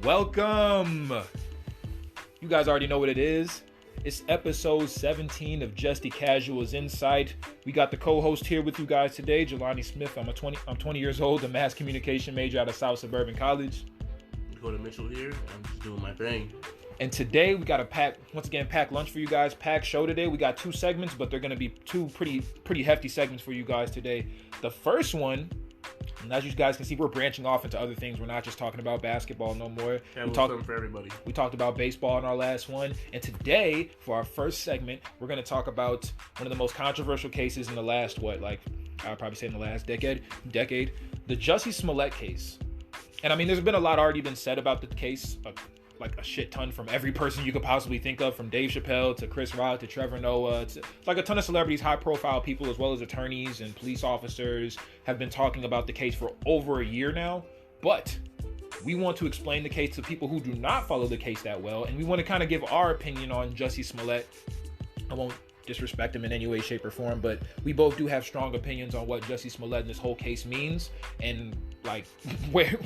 Welcome. You guys already know what it is. It's episode 17 of Just the Casual's Insight. We got the co-host here with you guys today, Jelani Smith. I'm 20 years old, a mass communication major out of South Suburban College. Kevin Mitchell here. I'm just doing my thing. And today we got a packed lunch for you guys. Packed show today. We got two segments, but they're going to be two pretty hefty segments for you guys today. The first one, and as you guys can see, we're branching off into other things. We're not just talking about basketball no more. We talked for everybody. We talked about baseball in our last one. And today, for our first segment, we're going to talk about one of the most controversial cases in the last, I'll probably say in the last decade, the Jussie Smollett case. And I mean, there's been a lot already been said about the case, like a shit ton from every person you could possibly think of, from Dave Chappelle to Chris Rock to Trevor Noah. It's like a ton of celebrities, high-profile people, as well as attorneys and police officers have been talking about the case for over a year now. But we want to explain the case to people who do not follow the case that well, and we want to kind of give our opinion on Jussie Smollett. I won't disrespect him in any way, shape, or form, but we both do have strong opinions on what Jussie Smollett and this whole case means, and like where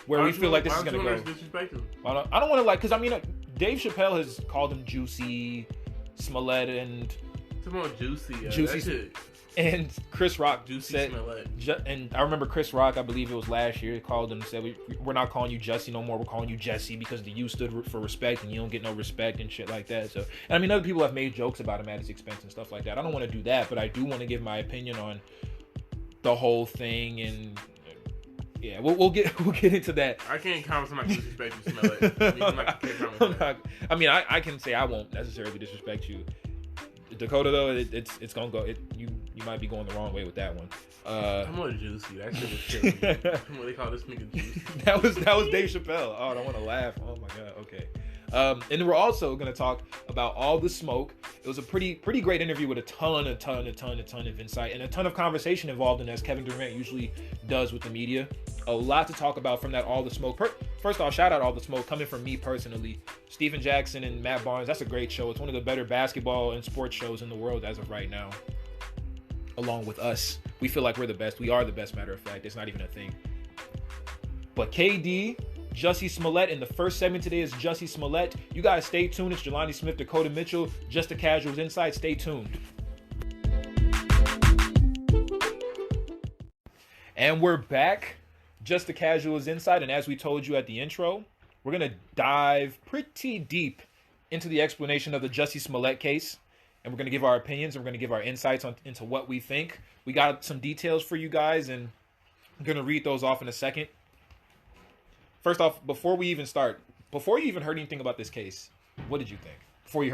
we feel like this is going to go. Disrespect him? I don't want to because I mean, Dave Chappelle has called him Juicy Smollett and Juicy, and Chris Rock Juicy Smollett. And I remember Chris Rock, I believe it was last year, called him and said, we're not calling you Jussie no more, we're calling you Jesse because the U stood for respect and you don't get no respect and shit like that. So, and I mean, other people have made jokes about him at his expense and stuff like that. I don't want to do that, but I do want to give my opinion on the whole thing, and yeah, we'll get into that. I can't comment on my disrespect you, Smollett. I mean, I can say I won't necessarily disrespect you. Dakota, though, it's gonna go. You might be going the wrong way with that one. I'm on Juicy. That shit was crazy. What they call this nigga Juicy? that was Dave Chappelle. Oh, I don't want to laugh. Oh my god. Okay. And we're also gonna talk about All the Smoke. It was a pretty great interview with a ton of insight and a ton of conversation involved in, as Kevin Durant usually does with the media. A lot to talk about from that All the Smoke. First off, shout out All the Smoke coming from me personally. Stephen Jackson and Matt Barnes. That's a great show. It's one of the better basketball and sports shows in the world as of right now. Along with us, we feel like we're the best. We are the best, matter of fact. It's not even a thing. But KD, Jussie Smollett, and the first segment today is Jussie Smollett. You guys stay tuned. It's Jelani Smith, Dakota Mitchell, Just the Casual's Insight. Stay tuned. And we're back. Just the Casual's Insight. And as we told you at the intro, we're going to dive pretty deep into the explanation of the Jussie Smollett case. And we're going to give our opinions and we're going to give our insights into what we think. We got some details for you guys, and I'm going to read those off in a second. First off, before you even heard anything about this case, what did you think? Before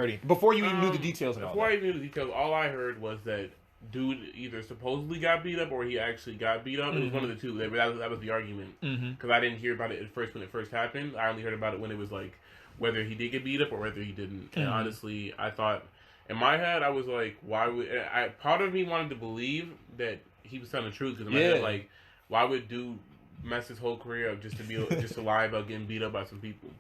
you even knew the details and all that. Before I even knew the details, all I heard was that dude either supposedly got beat up or he actually got beat up. Mm-hmm. It was one of the two. That was the argument. Because I didn't hear about it at first when it first happened. I only heard about it when it was like whether he did get beat up or whether he didn't. Mm-hmm. And honestly, I thought, in my head, I was like, why would... part of me wanted to believe that he was telling the truth. Because in my head, like, why would dude mess his whole career up just to lie about getting beat up by some people?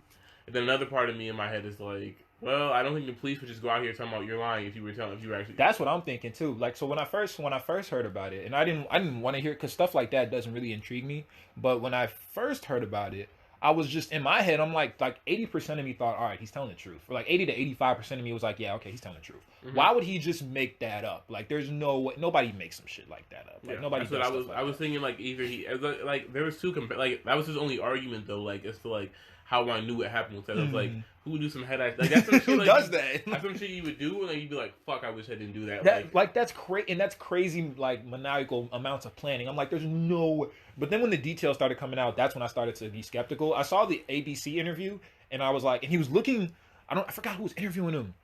And then another part of me in my head is like, well, I don't think the police would just go out here talking about you're lying if you were actually. That's what I'm thinking too. Like, so when I first heard about it, and I didn't want to hear, because stuff like that doesn't really intrigue me. But when I first heard about it, I was just in my head, I'm like 80% of me thought, all right, he's telling the truth. Or like 80 to 85% of me was like, yeah, okay, he's telling the truth. Mm-hmm. Why would he just make that up? Like, there's no way, nobody makes some shit like that up. Like, nobody. That's what I was thinking. Like, either he like there was two like that was his only argument though. Like, as to like how I knew it happened. Instead of like, who would do some head act? Like, that's some shit. Who like, does that? That's some shit you would do, and then you'd be like, fuck, I wish I didn't do that. That's crazy, and that's crazy, like, maniacal amounts of planning. I'm like, there's no way. But then when the details started coming out, that's when I started to be skeptical. I saw the ABC interview, and I was like, and he was looking, I forgot who was interviewing him.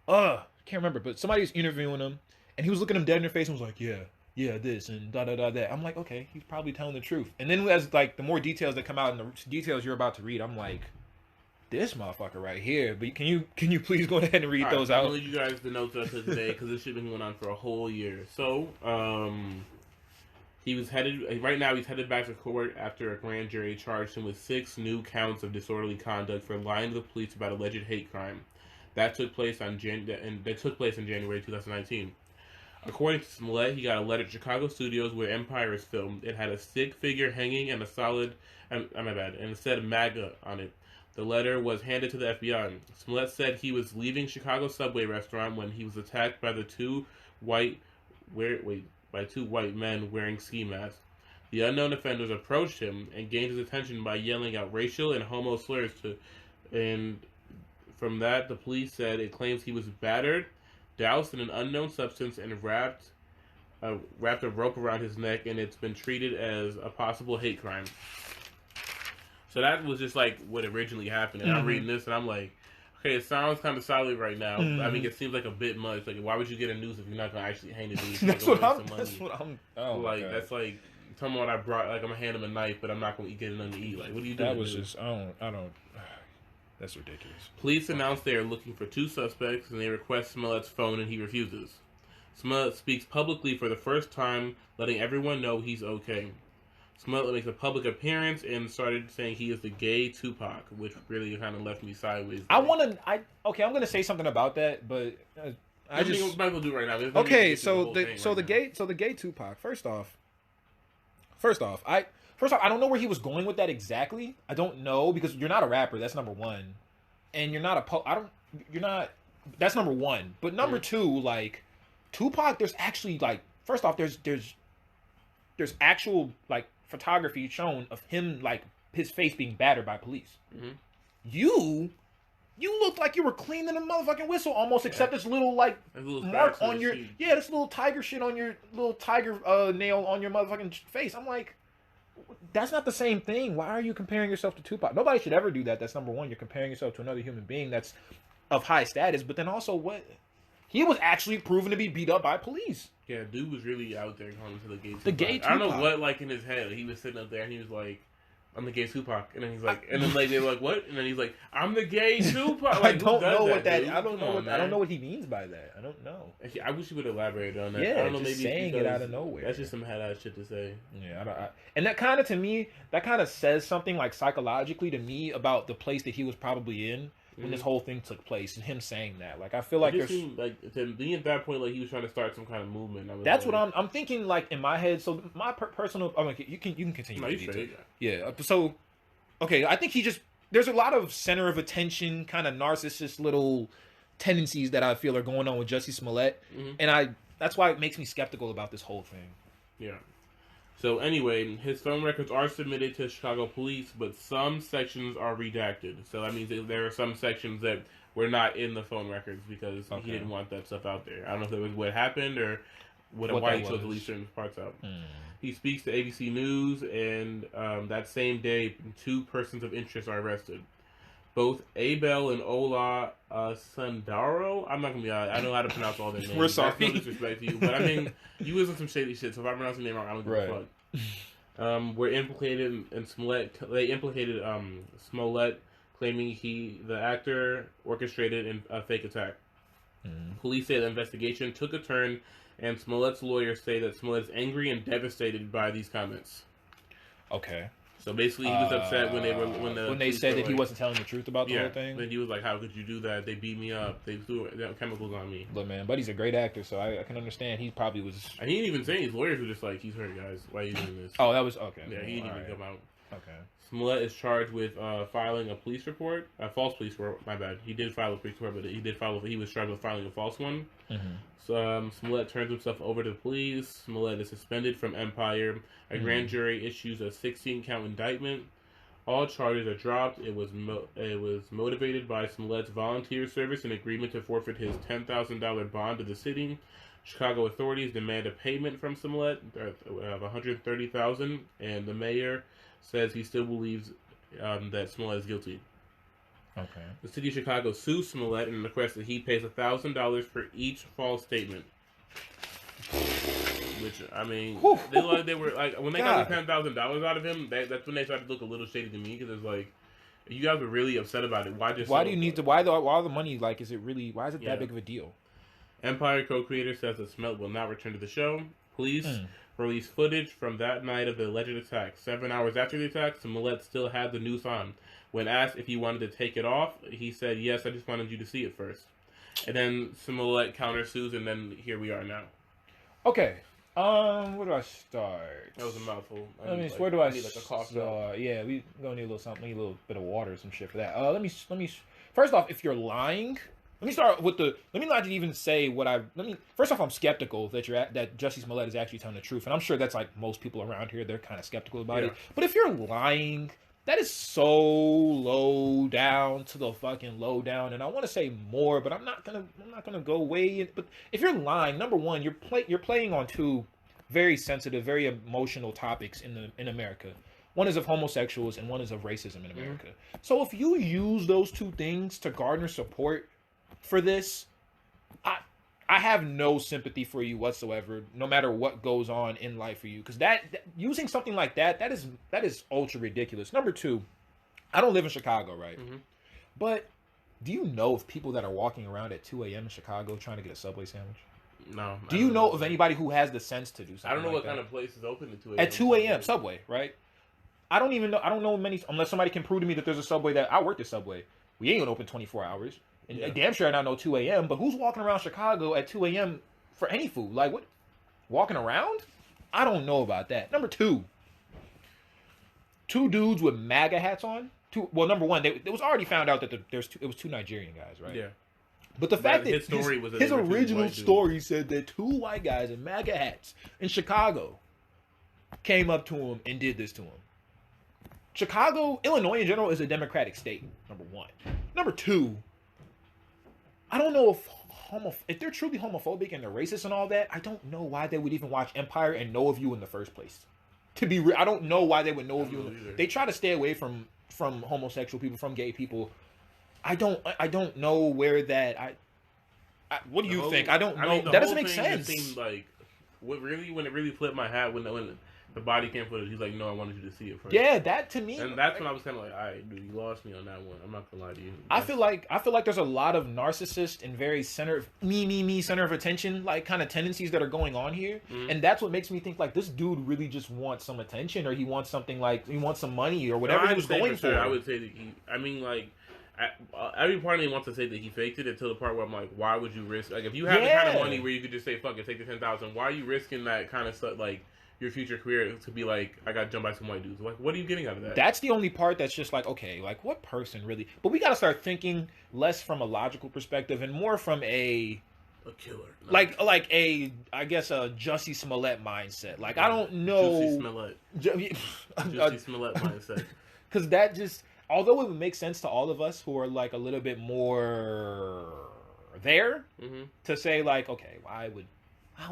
Can't remember, but somebody was interviewing him, and he was looking him dead in the face and was like, yeah, this, and that. I'm like, okay, he's probably telling the truth. And then as, like, the more details that come out and the details you're about to read, I'm like, this motherfucker right here. But can you please go ahead and read those out? I'll leave you guys the notes that I took today, because this shit been going on for a whole year. So, he's headed back to court after a grand jury charged him with 6 new counts of disorderly conduct for lying to the police about alleged hate crime. That took place in January 2019. According to Smollett, he got a letter to Chicago studios where Empire is filmed. It had a stick figure hanging and a solid, and it said MAGA on it. The letter was handed to the FBI. Smollett said he was leaving Chicago's Subway restaurant when he was attacked by two white men wearing ski masks. The unknown offenders approached him and gained his attention by yelling out racial and homo slurs and from that, the police said it claims he was battered, doused in an unknown substance, and wrapped a rope around his neck, and it's been treated as a possible hate crime. So that was just like what originally happened. And I'm reading this, and I'm like, okay, it sounds kind of solid right now. I mean, it seems like a bit much. Like, why would you get a noose if you're not gonna actually hang the dude? That's what I'm. Oh, like that's like someone I brought. Like I'm gonna hand him a knife, but I'm not gonna get nothing to eat. Like, what are you doing? That was just. I don't. That's ridiculous. Police announced they are looking for 2 suspects, and they request Smollett's phone, and he refuses. Smollett speaks publicly for the first time, letting everyone know he's okay. Smollett makes a public appearance and started saying he is the gay Tupac, which really kind of left me sideways. I'm gonna say something about that, but I just might as well do it right now. Okay, so the gay Tupac. First off, I don't know where he was going with that exactly. I don't know because you're not a rapper. That's number one, and you're not That's number one. But number two, like Tupac, there's actually like first off, there's actual like photography shown of him like his face being battered by police. Mm-hmm. You looked like you were cleaning a motherfucking whistle almost, except this little like mark on your this little tiger shit on your little tiger nail on your motherfucking face. I'm like, that's not the same thing. Why are you comparing yourself to Tupac? Nobody should ever do that. That's number one. You're comparing yourself to another human being that's of high status. But then also, what he was actually proven to be beat up by police. Yeah, dude was really out there calling to the gay Tupac. The gay Tupac. I don't know what, like, in his head. He was sitting up there and he was like, I'm the gay Tupac. And then he's like, and then like, they were like, what? And then he's like, I'm the gay Tupac. Like, I don't know what that, dude? I don't know what he means by that. I don't know. Actually, I wish he would elaborate on that. Yeah, I don't know, just maybe saying it out of nowhere. That's just some head-ass shit to say. Yeah, and that kind of, to me, that kind of says something, like, psychologically to me about the place that he was probably in when this whole thing took place, and him saying that. Like, I feel like there's... Seemed, like, to me at that point, like, he was trying to start some kind of movement. That's like, what I'm thinking, like, in my head. So, my personal... I mean, you can continue. No, straight, yeah, so... Okay, I think there's a lot of center of attention, kind of narcissist little tendencies that I feel are going on with Jussie Smollett, and that's why it makes me skeptical about this whole thing. Yeah. So anyway, his phone records are submitted to Chicago police, but some sections are redacted. So that means that there are some sections that were not in the phone records because he didn't want that stuff out there. I don't know if it was what happened or why he chose to leave certain parts out. He speaks to ABC News, and that same day, 2 persons of interest are arrested. Both Abel and Ola Sundaro. I'm not going to be honest. I know how to pronounce all their names. We're sorry. That's no disrespect to you. But I mean, you was on some shady shit, so if I pronounce your name wrong, I don't give a fuck. Were implicated in Smollett. They implicated Smollett, claiming the actor, orchestrated a fake attack. Police say the investigation took a turn, and Smollett's lawyers say that Smollett is angry and devastated by these comments. Okay. So basically, he was upset when they said that he wasn't telling the truth about the whole thing. Then he was like, "How could you do that? They beat me up. They threw chemicals on me." Look, man, Buddy's a great actor, so I can understand. He probably was. And he didn't even say. His lawyers were just like, "He's hurt, guys. Why are you doing this?" Oh, that was okay. Yeah, he didn't even come out. Okay. Smollett is charged with filing a police report, a false police report. My bad. He did file a police report, but he was charged with filing a false one. So Smollett turns himself over to the police. Smollett is suspended from Empire. A grand jury issues a 16-count indictment. All charges are dropped. It was motivated by Smollett's volunteer service and agreement to forfeit his $10,000 bond to the city. Chicago authorities demand a payment from Smollett of $130,000, and the mayor says he still believes that Smollett is guilty. Okay. The city of Chicago sues Smollett and requests that he pays $1,000 for each false statement. Which, I mean, they were like, when they got the $10,000 out of him, that's when they started to look a little shady to me, because it's like, you guys were really upset about it. Why all the money, like, is it really, why is it that big of a deal? Empire co-creator says that Smollett will not return to the show. Police released footage from that night of the alleged attack. 7 hours after the attack, Smollett still had the noose on. When asked if he wanted to take it off, he said, "Yes, I just wanted you to see it first." And then Smollett countersues, and then here we are now. Okay. Where do I start? That was a mouthful. Where do I need like a cough drop. Yeah, we gonna need a little something, need a little bit of water or some shit for that. Let me. First off, if you're lying, let me start with the. Let me not even say what I. First off, I'm skeptical that that Jussie Smollett is actually telling the truth, and I'm sure that's like most people around here. They're kind of skeptical about it. But if you're lying, that is so low down to the fucking low down, and I want to say more, but I'm not gonna go way in. But if you're lying, number one, you're playing on two very sensitive, very emotional topics in America. One is of homosexuals, and one is of racism in America. So if you use those two things to garner support for this, I have no sympathy for you whatsoever, no matter what goes on in life for you. Because that using something like that is ultra ridiculous. Number two, I don't live in Chicago, right? But do you know of people that are walking around at 2 a.m. in Chicago trying to get a Subway sandwich? No. Do you know of anybody who has the sense to do something? I don't know like what kind of place is open at 2 a.m. At 2 a.m. Subway, right? I don't even know. I don't know many, unless somebody can prove to me that there's a Subway that I worked at Subway. We ain't gonna open 24 hours. And damn sure I don't know 2 a.m. But who's walking around Chicago at 2 a.m. for any food? Like what? Walking around? I don't know about that. Number two dudes with MAGA hats on. Well, number one, it was already found out that it was two Nigerian guys, right? Yeah. But the fact that his original story said that two white guys in MAGA hats in Chicago came up to him and did this to him. Chicago, Illinois in general, is a Democratic state, number one. Number two, I don't know if they're truly homophobic and they're racist and all that, I don't know why they would even watch Empire and know of you in the first place. To be real, I don't know why they would know of you. They try to stay away from homosexual people, from gay people. I don't know where that. What do you think? I don't know. That doesn't make sense. It seemed like when it really flipped my hat when the body cam footage. He's like, no, I wanted you to see it first. Yeah, that to me. And that's when I was kind of like, all right, dude, you lost me on that one. I'm not gonna lie to you. I feel like there's a lot of narcissist and very center of attention like kind of tendencies that are going on here, and that's what makes me think like this dude really just wants some attention, or he wants something like he wants some money or whatever he was going for. I would say that every part of me wants to say that he faked it until the part where I'm like, why would you risk? Like, if you have the kind of money where you could just say, fuck it, take the 10,000, why are you risking that kind of stuff, like your future career, to be like, I got jumped by some white dudes? Like, what are you getting out of that? That's the only part that's just like, okay, like what person really? But we got to start thinking less from a logical perspective and more from a killer, no. like a, I guess, a Jussie Smollett mindset. Like, I don't know, Jussie Smollett mindset, because that just. Although it would make sense to all of us who are like a little bit more there to say like, okay, why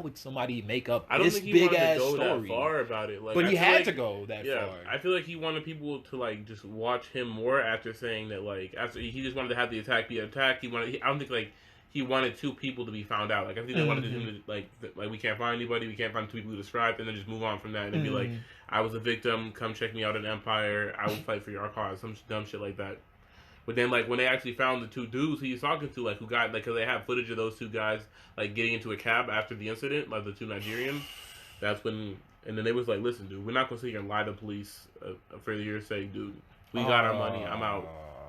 would somebody make up this big ass story? That far about it, like, but he had to go that far. I feel like he wanted people to like just watch him more after saying that, like, after he just wanted to have the attack be attacked. I don't think like he wanted two people to be found out. Like, I think they wanted him to like we can't find anybody, we can't find two people who described, and then just move on from that and be like, I was a victim, come check me out in Empire, I will fight for your cause, some dumb shit like that. But then, like, when they actually found the two dudes he was talking to, like, who got, like, because they have footage of those two guys, like, getting into a cab after the incident, like, the two Nigerians, that's when, and then they was like, listen, dude, we're not going to sit here and lie to police for your sake, dude. We got our money, I'm out.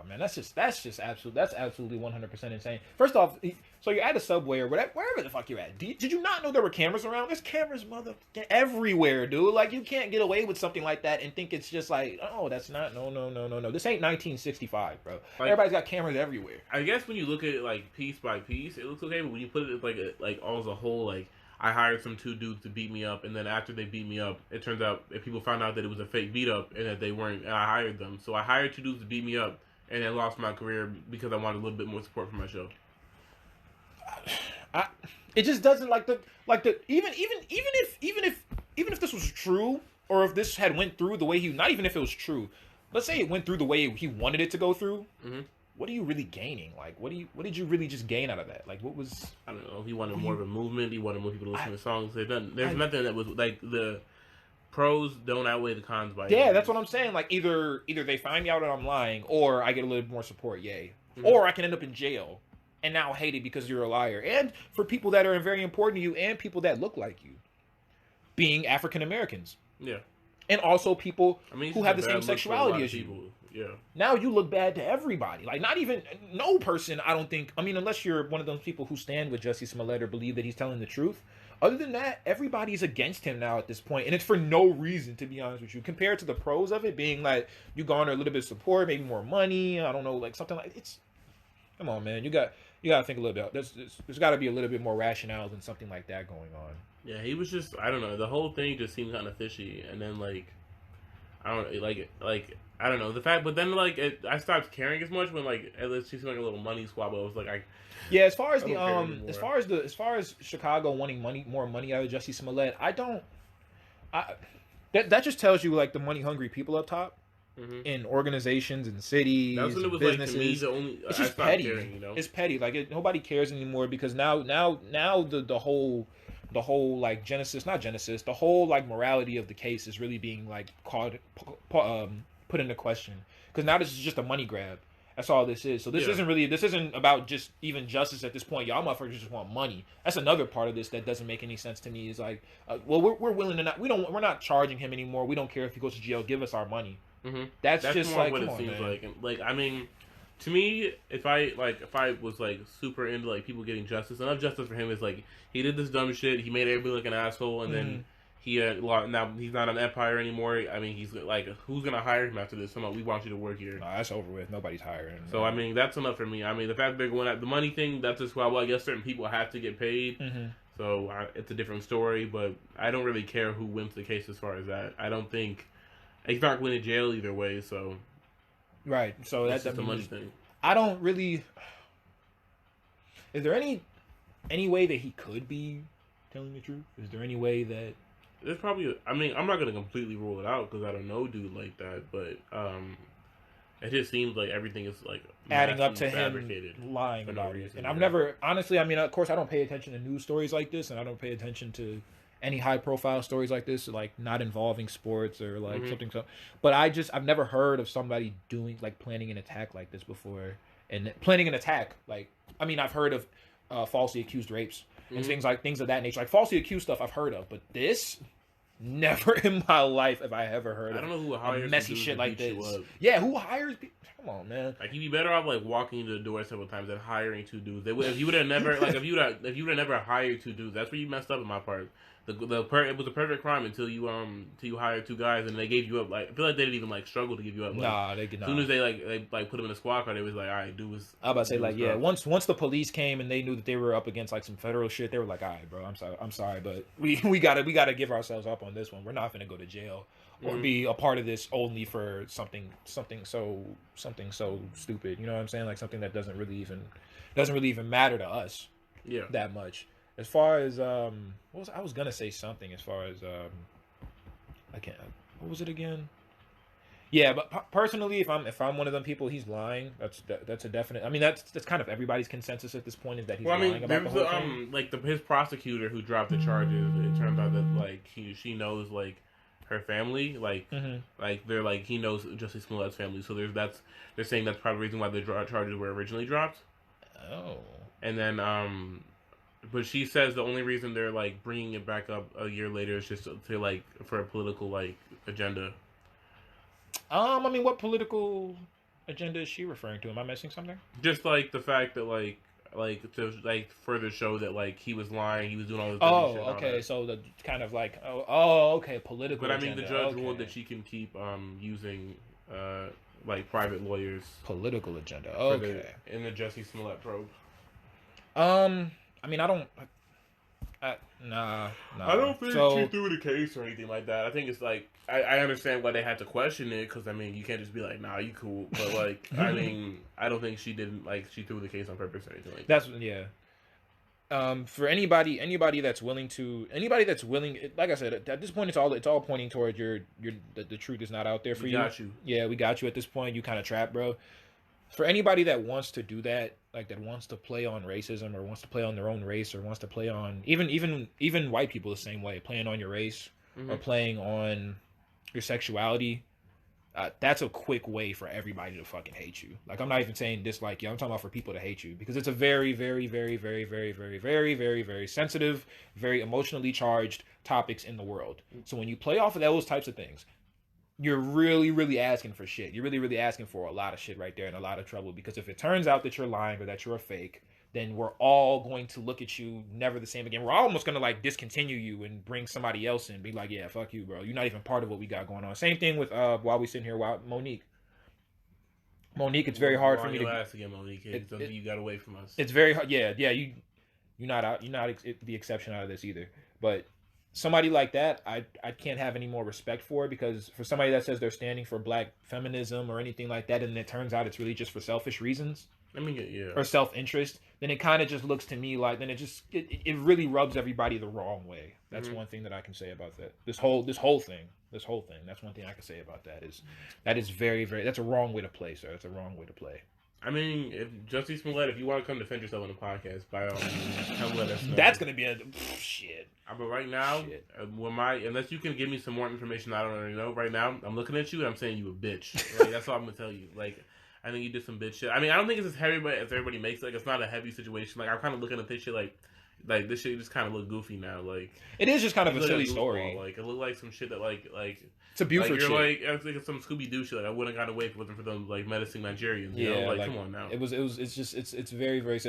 Man, that's absolutely 100% insane. First off, so you're at a Subway or whatever, wherever the fuck you're at. Did you not know there were cameras around? There's cameras everywhere, dude. Like, you can't get away with something like that and think it's just like, oh, that's not, no. This ain't 1965, bro. Like, everybody's got cameras everywhere. I guess when you look at it like piece by piece, it looks okay. But when you put it like all as a whole, like, I hired some two dudes to beat me up, and then after they beat me up, it turns out if people found out that it was a fake beat up and that they weren't, and I hired them. So I hired two dudes to beat me up, and then lost my career because I wanted a little bit more support for my show. It just doesn't even if this was true, or if this had went through the way not even if it was true, let's say it went through the way he wanted it to go through. What are you really gaining? Like, what did you really just gain out of that? Like, what was? I don't know. He wanted more of a movement. He wanted more people to listen to songs. There's nothing that was like the pros don't outweigh the cons by that's what I'm saying. Like, either they find me out and I'm lying, or I get a little more support, yay. Or I can end up in jail and now hate it because you're a liar. And for people that are very important to you and people that look like you, being African Americans. Yeah. And also people who have the same sexuality as you. Yeah. Now you look bad to everybody. Like, not even, no person, I don't think, I mean, unless you're one of those people who stand with Jussie Smollett or believe that he's telling the truth. Other than that, everybody's against him now at this point, and it's for no reason, to be honest with you. Compared to the pros of it, being like you garner a little bit of support, maybe more money. I don't know, like something like it's. Come on, man, you got to think a little bit. There's got to be a little bit more rationale than something like that going on. Yeah, he was just, I don't know. The whole thing just seemed kind of fishy, and then I don't I don't know the fact, but then I stopped caring as much when at least she seemed like a little money squabble. It was yeah, as far as as far as Chicago wanting more money out of Jussie Smollett, that just tells you like the money hungry people up top. Mm-hmm. In organizations and cities, that's what it was businesses. Like to me, the only, it's just petty. Caring, you know? It's petty. Like nobody cares anymore because now the whole like the whole like morality of the case is really being like put into question because now this is just a money grab. That's all this is. So this isn't about just even justice at this point. Y'all motherfuckers just want money. That's another part of this that doesn't make any sense to me. Is like, well, we're willing to not. We're not charging him anymore. We don't care if he goes to jail. Give us our money. Mm-hmm. That's just more like what it seems like. Like I mean, to me, if I was like super into like people getting justice, enough justice for him is like he did this dumb shit. He made everybody look an asshole, and then he now he's not an empire anymore. I mean, he's like, who's gonna hire him after this? We want you to work here. Nah, that's over with. Nobody's hiring. So I mean, that's enough for me. I mean, the fact that they're going at the money thing, that's just why. Well, I guess certain people have to get paid. Mm-hmm. So it's a different story. But I don't really care who wins the case as far as that. I don't think. He's not going to jail either way, so... Right, so that's the money thing. I don't really... Is there any way that he could be telling the truth? Is there any way that... There's probably... I mean, I'm not going to completely rule it out, because I don't know dude like that, but it just seems like everything is, like... adding up to him lying about it. And I've never... Honestly, I mean, of course, I don't pay attention to news stories like this, and I don't pay attention to... any high profile stories like this, like not involving sports or like something so, but I've never heard of somebody doing like planning an attack like this before, and planning an attack. Like, I mean, I've heard of falsely accused rapes and things of that nature. Like falsely accused stuff I've heard of, but this, never in my life have I ever heard of. I don't know who hires messy shit like this. Yeah, who hires people? Come on, man. Like you'd be better off like walking into the door several times than hiring two dudes. If you would have never like if you would have never hired two dudes, that's where you messed up in my part. It was a perfect crime until you hired two guys and they gave you up. Like I feel like they didn't even like struggle to give you up. Like, nah, they did not. As soon as they put them in a squad car, they was like, all right, dude was. I was about to say like yeah. Once the police came and they knew that they were up against like some federal shit, they were like, all right, bro, I'm sorry, but we gotta give ourselves up on this one. We're not gonna go to jail or be a part of this only for something so stupid. You know what I'm saying? Like something that doesn't really even matter to us. Yeah. That much. As far as I was gonna say something as far as I can't. What was it again? Yeah, but personally, if I'm one of them people, he's lying. That's a definite. I mean, that's kind of everybody's consensus at this point is that he's lying about the whole thing. Like his prosecutor who dropped the charges. It turns out that like she knows like her family, like they're like he knows Jussie Smollett's family. So they're saying that's probably the reason why the charges were originally dropped. Oh. And then but she says the only reason they're like bringing it back up a year later is just to like for a political like agenda. I mean, what political agenda is she referring to? Am I missing something? Just like the fact that like to like further show that like he was lying, he was doing all this. Oh, okay. So the kind of like okay, political. But I mean, agenda. the judge ruled that she can keep using like private lawyers. Political agenda. Okay. In the Jussie Smollett probe. I mean, nah. I don't think she threw the case or anything like that. I think it's like I understand why they had to question it because I mean you can't just be like nah you cool, but like I mean I don't think she didn't like she threw the case on purpose or anything like that. That's yeah. For anybody that's willing, like I said, at this point it's all pointing towards the truth is not out there for you. We got you. Yeah, we got you at this point. You kind of trapped, bro. For anybody that wants to do that, like that wants to play on racism or wants to play on their own race or wants to play on even white people the same way, playing on your race or playing on your sexuality, that's a quick way for everybody to fucking hate you. Like I'm not even saying dislike you. I'm talking about for people to hate you because it's a very, very, very, very, very, very, very, very, very sensitive, very emotionally charged topics in the world. So when you play off of those types of things, you're really, really asking for shit. You're really, really asking for a lot of shit right there and a lot of trouble because if it turns out that you're lying or that you're a fake, then we're all going to look at you never the same again. We're almost going to like discontinue you and bring somebody else in, be like, yeah, fuck you, bro. You're not even part of what we got going on. Same thing with while we sitting here, Monique, it's very hard for me to get Monique. It's something you got away from us. It's very hard. Yeah. You're not the exception out of this either. But somebody like that, I can't have any more respect for, because for somebody that says they're standing for black feminism or anything like that, and it turns out it's really just for selfish reasons. I mean, yeah. Or self-interest, then it kind of just looks to me like, then it really rubs everybody the wrong way. That's one thing that I can say about that. This whole thing. That's one thing I can say about that is very, very, that's a wrong way to play, sir. It's a wrong way to play. I mean, if Jussie Smollett, if you want to come defend yourself on the podcast, by all means, come let us know. That's gonna be a shit. But right now, unless you can give me some more information I don't already know, right now I'm looking at you and I'm saying you a bitch. Like, that's all I'm gonna tell you. Like, I think you did some bitch shit. I mean, I don't think it's as heavy as everybody makes it. Like, it's not a heavy situation. Like, I'm kind of looking at this shit like this shit just kind of look goofy now. Like, it is just kind of a silly story. Like, it looked like some shit that like it's a Buford shit. Like, it's like some Scooby Doo shit. Like, I wouldn't have gotten away if it wasn't for them like menacing Nigerians. You know? Like, come on now. It's very, very.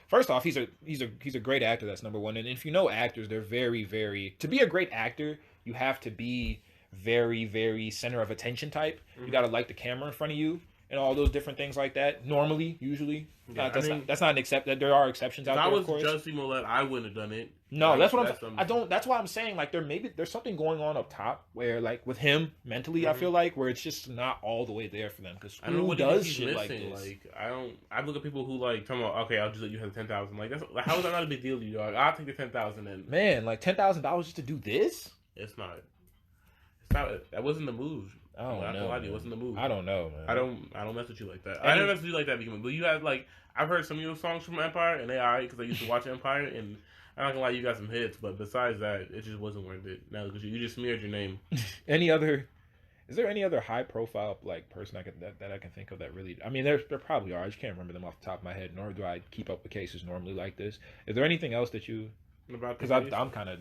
First off, he's a great actor. That's number one. And if you know actors, they're very, very. To be a great actor, you have to be very, very center of attention type. Mm-hmm. You got to like the camera in front of you. And all those different things like that. Usually. Yeah, that's not an exception. There are exceptions out there, of course. If I was Jussie Smollett, I wouldn't have done it. No, that's why I'm saying, like, there's something going on up top where, like, with him mentally, I feel like, where it's just not all the way there for them. Because who does shit like this? Like, I look at people who, like, tell me, okay, I'll just let you have 10,000. Like, how is that not a big deal to you, dog? I'll take the 10,000 and... Man, like, $10,000 just to do this? It's not. That wasn't the move. I don't know. It wasn't the move. I don't know, man. I don't mess with you like that. I don't mess with you like that because, but you have like, I've heard some of your songs from Empire and they alright because I used to watch Empire and I'm not gonna lie, you got some hits, but besides that, it just wasn't worth it. Now because you just smeared your name. Is there any other high profile like person that I can think of that really? I mean, there probably are. I just can't remember them off the top of my head. Nor do I keep up with cases normally like this. Is there anything else that you? Because I'm kind of.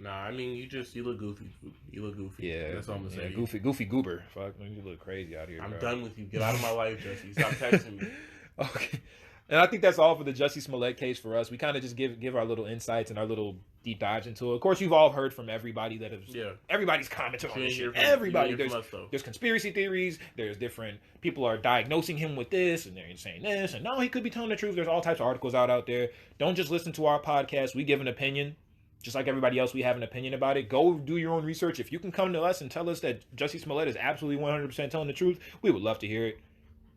Nah, I mean, you look goofy. You look goofy. Yeah, that's all I'm saying. Goofy goober. Fuck, you look crazy out here. I'm done with you. Get out of my life, Jussie. Stop texting me. Okay, and I think that's all for the Jussie Smollett case for us. We kind of just give our little insights and our little deep dives into it. Of course, you've all heard from everybody that has. Yeah. Everybody's commented on this shit. Everybody. There's conspiracy theories. There's different people are diagnosing him with this, and they're saying this, and no, he could be telling the truth. There's all types of articles out there. Don't just listen to our podcast. We give an opinion. Just like everybody else, we have an opinion about it. Go do your own research. If you can come to us and tell us that Jussie Smollett is absolutely 100% telling the truth, we would love to hear it.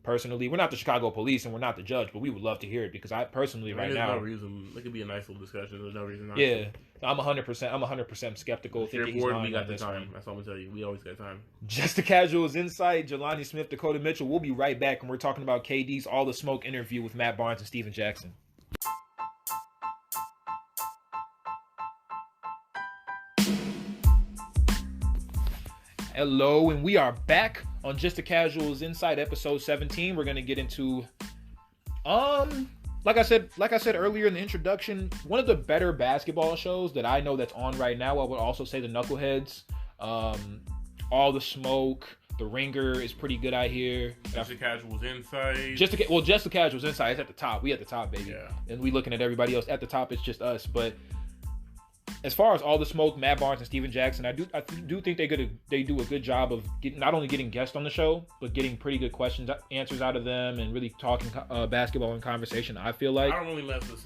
Personally, we're not the Chicago police and we're not the judge, but we would love to hear it because I personally right now. There's no reason. It could be a nice little discussion. There's no reason. Yeah, I'm 100% skeptical. If you're bored, we got the time. That's all I'm gonna tell you. We always got time. Just the Casuals Insight. Jelani Smith, Dakota Mitchell. We'll be right back, and we're talking about KD's All the Smoke interview with Matt Barnes and Steven Jackson. Hello, and we are back on Just the Casuals Insight, episode 17. We're gonna get into, like I said earlier in the introduction, one of the better basketball shows that I know that's on right now. I would also say the Knuckleheads, All the Smoke, The Ringer is pretty good. I hear. Just the Casuals Insight. Just the Casuals Insight. It's at the top. We at the top, baby. Yeah. And we looking at everybody else at the top. It's just us, but. As far as All the Smoke, Matt Barnes and Steven Jackson, I do think they do a good job of not only getting guests on the show, but getting pretty good answers out of them, and really talking basketball and conversation. I feel like I don't really mess with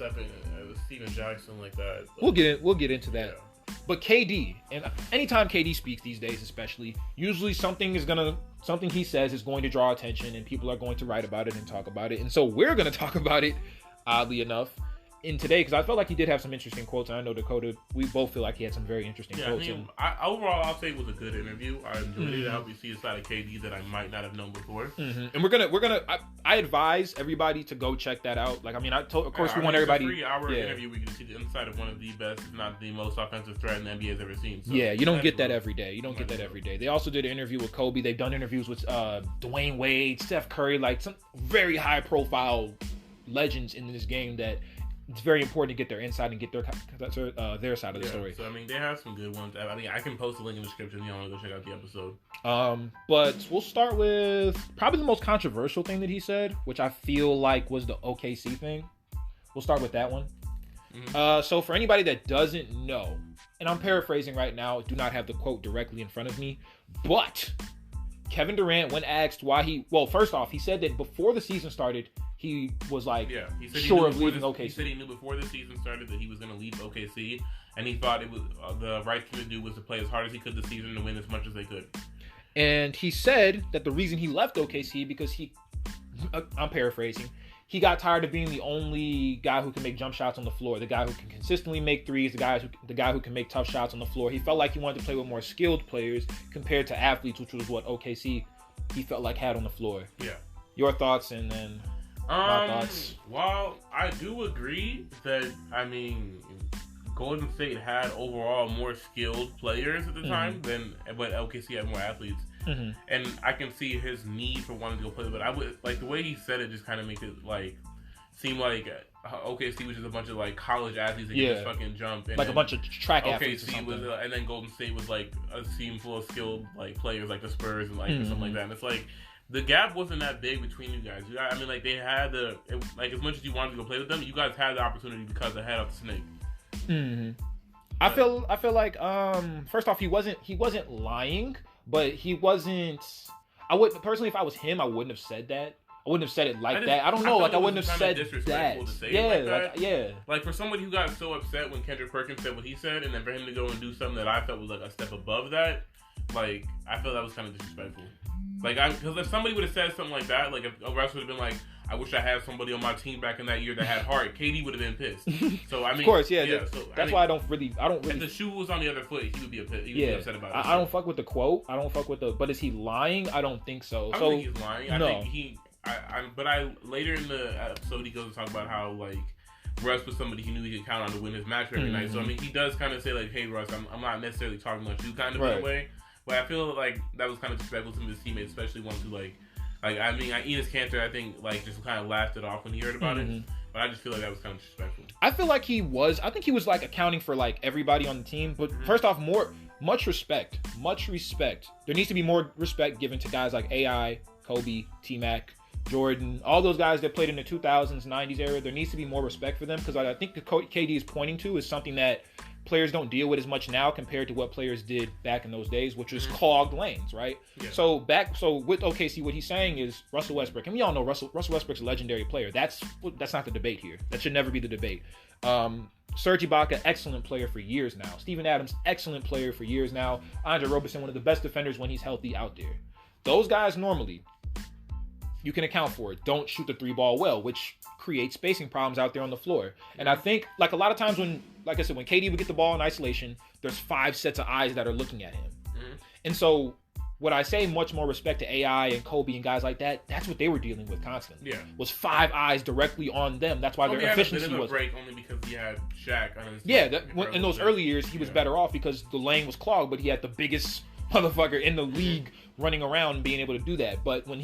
Steven Jackson like that. But we'll get into that. Yeah. But KD, and anytime KD speaks these days, especially, usually something he says is going to draw attention, and people are going to write about it and talk about it, and so we're going to talk about it. Oddly enough. In today, because I felt like he did have some interesting quotes, and I know Dakota, we both feel like he had some very interesting quotes. Overall, I'll say it was a good interview. I enjoyed it. I hope you see a side of KD that I might not have known before. Mm-hmm. And I advise everybody to go check that out. Like, I mean, of course, we want everybody. It's a 3-hour interview. We can see the inside of one of the best, if not the most offensive threat in the NBA has ever seen. So yeah, you don't get that every day. They also did an interview with Kobe. They've done interviews with Dwayne Wade, Steph Curry, like some very high profile legends in this game that. It's very important to get their insight and get their side of the story. So, I mean, they have some good ones. I mean, I can post a link in the description if you want to go check out the episode. But we'll start with probably the most controversial thing that he said, which I feel like was the OKC thing, We'll start with that one. So for anybody that doesn't know, and I'm paraphrasing right now, do not have the quote directly in front of me, but Kevin Durant, when asked why first off, he said that before the season started, he was like, he said sure of leaving OKC. He said he knew before the season started that he was going to leave OKC, and he thought it was the right thing to do was to play as hard as he could this season to win as much as they could. And he said that the reason he left OKC because I'm paraphrasing, he got tired of being the only guy who can make jump shots on the floor, the guy who can consistently make threes, the guy who can make tough shots on the floor. He felt like he wanted to play with more skilled players compared to athletes, which was what OKC he felt like had on the floor. Yeah. Your thoughts and then my thoughts. Well, I do agree that, I mean, Golden State had overall more skilled players at the time but OKC had more athletes. And I can see his need for wanting to go play, but I would like the way he said it just kind of makes it like seem like OKC was just a bunch of like college athletes that just fucking jump and like a bunch of track athletes. OKC was, and then Golden State was like a team full of skilled like players like the Spurs and like and something like that. And it's like the gap wasn't that big between you guys. I mean, like they had like as much as you wanted to go play with them, you guys had the opportunity because they had up the snake. I feel like first off he wasn't lying. But he wasn't. I would personally, if I was him, I wouldn't have said that. I wouldn't have said it like that. I don't know. Like I wouldn't have said that. To say yeah, it like that. Yeah. Like for somebody who got so upset when Kendrick Perkins said what he said, and then for him to go and do something that I felt was like a step above that, like I felt that was kind of disrespectful. Like because if somebody would have said something like that, like if a wrestler would have been like, "I wish I had somebody on my team back in that year that had heart," KD would have been pissed. So I mean, of course, yeah. So, that's why I don't really. If the shoe was on the other foot, he would be upset about it. I don't fuck with the quote. I don't fuck with the. But is he lying? I don't think so. I don't think he's lying. I think he. But later in the episode he goes to talk about how like Russ was somebody he knew he could count on to win his match every night. So I mean, he does kind of say like, "Hey Russ, I'm not necessarily talking about you," kind of in a way. But I feel like that was kind of disrespectful to his teammates, especially ones who like I mean, Enes Kanter, I think like just kind of laughed it off when he heard about it. But I just feel like that was kind of disrespectful. I feel like he was. I think he was like accounting for like everybody on the team. But first off, much respect. There needs to be more respect given to guys like AI, Kobe, T-Mac, Jordan, all those guys that played in the 2000s, 90s era. There needs to be more respect for them because I think the KD is pointing to is something that players don't deal with as much now compared to what players did back in those days, which was clogged lanes, right? Yeah. So with OKC, what he's saying is Russell Westbrook, and we all know Russell Westbrook's a legendary player. That's not the debate here. That should never be the debate. Serge Ibaka, excellent player for years now. Steven Adams, excellent player for years now. Andre Roberson, one of the best defenders when he's healthy out there. Those guys normally, you can account for it, don't shoot the three ball well, which creates spacing problems out there on the floor. And I think like a lot of times when KD would get the ball in isolation, there's 5 sets of eyes that are looking at him. And so when I say much more respect to AI and Kobe and guys like that, that's what they were dealing with constantly. Yeah. Was 5 eyes directly on them. That's why their efficiency was. Break only because he had Shaq on his in those early years, he was better off because the lane was clogged, but he had the biggest motherfucker in the league running around and being able to do that. But when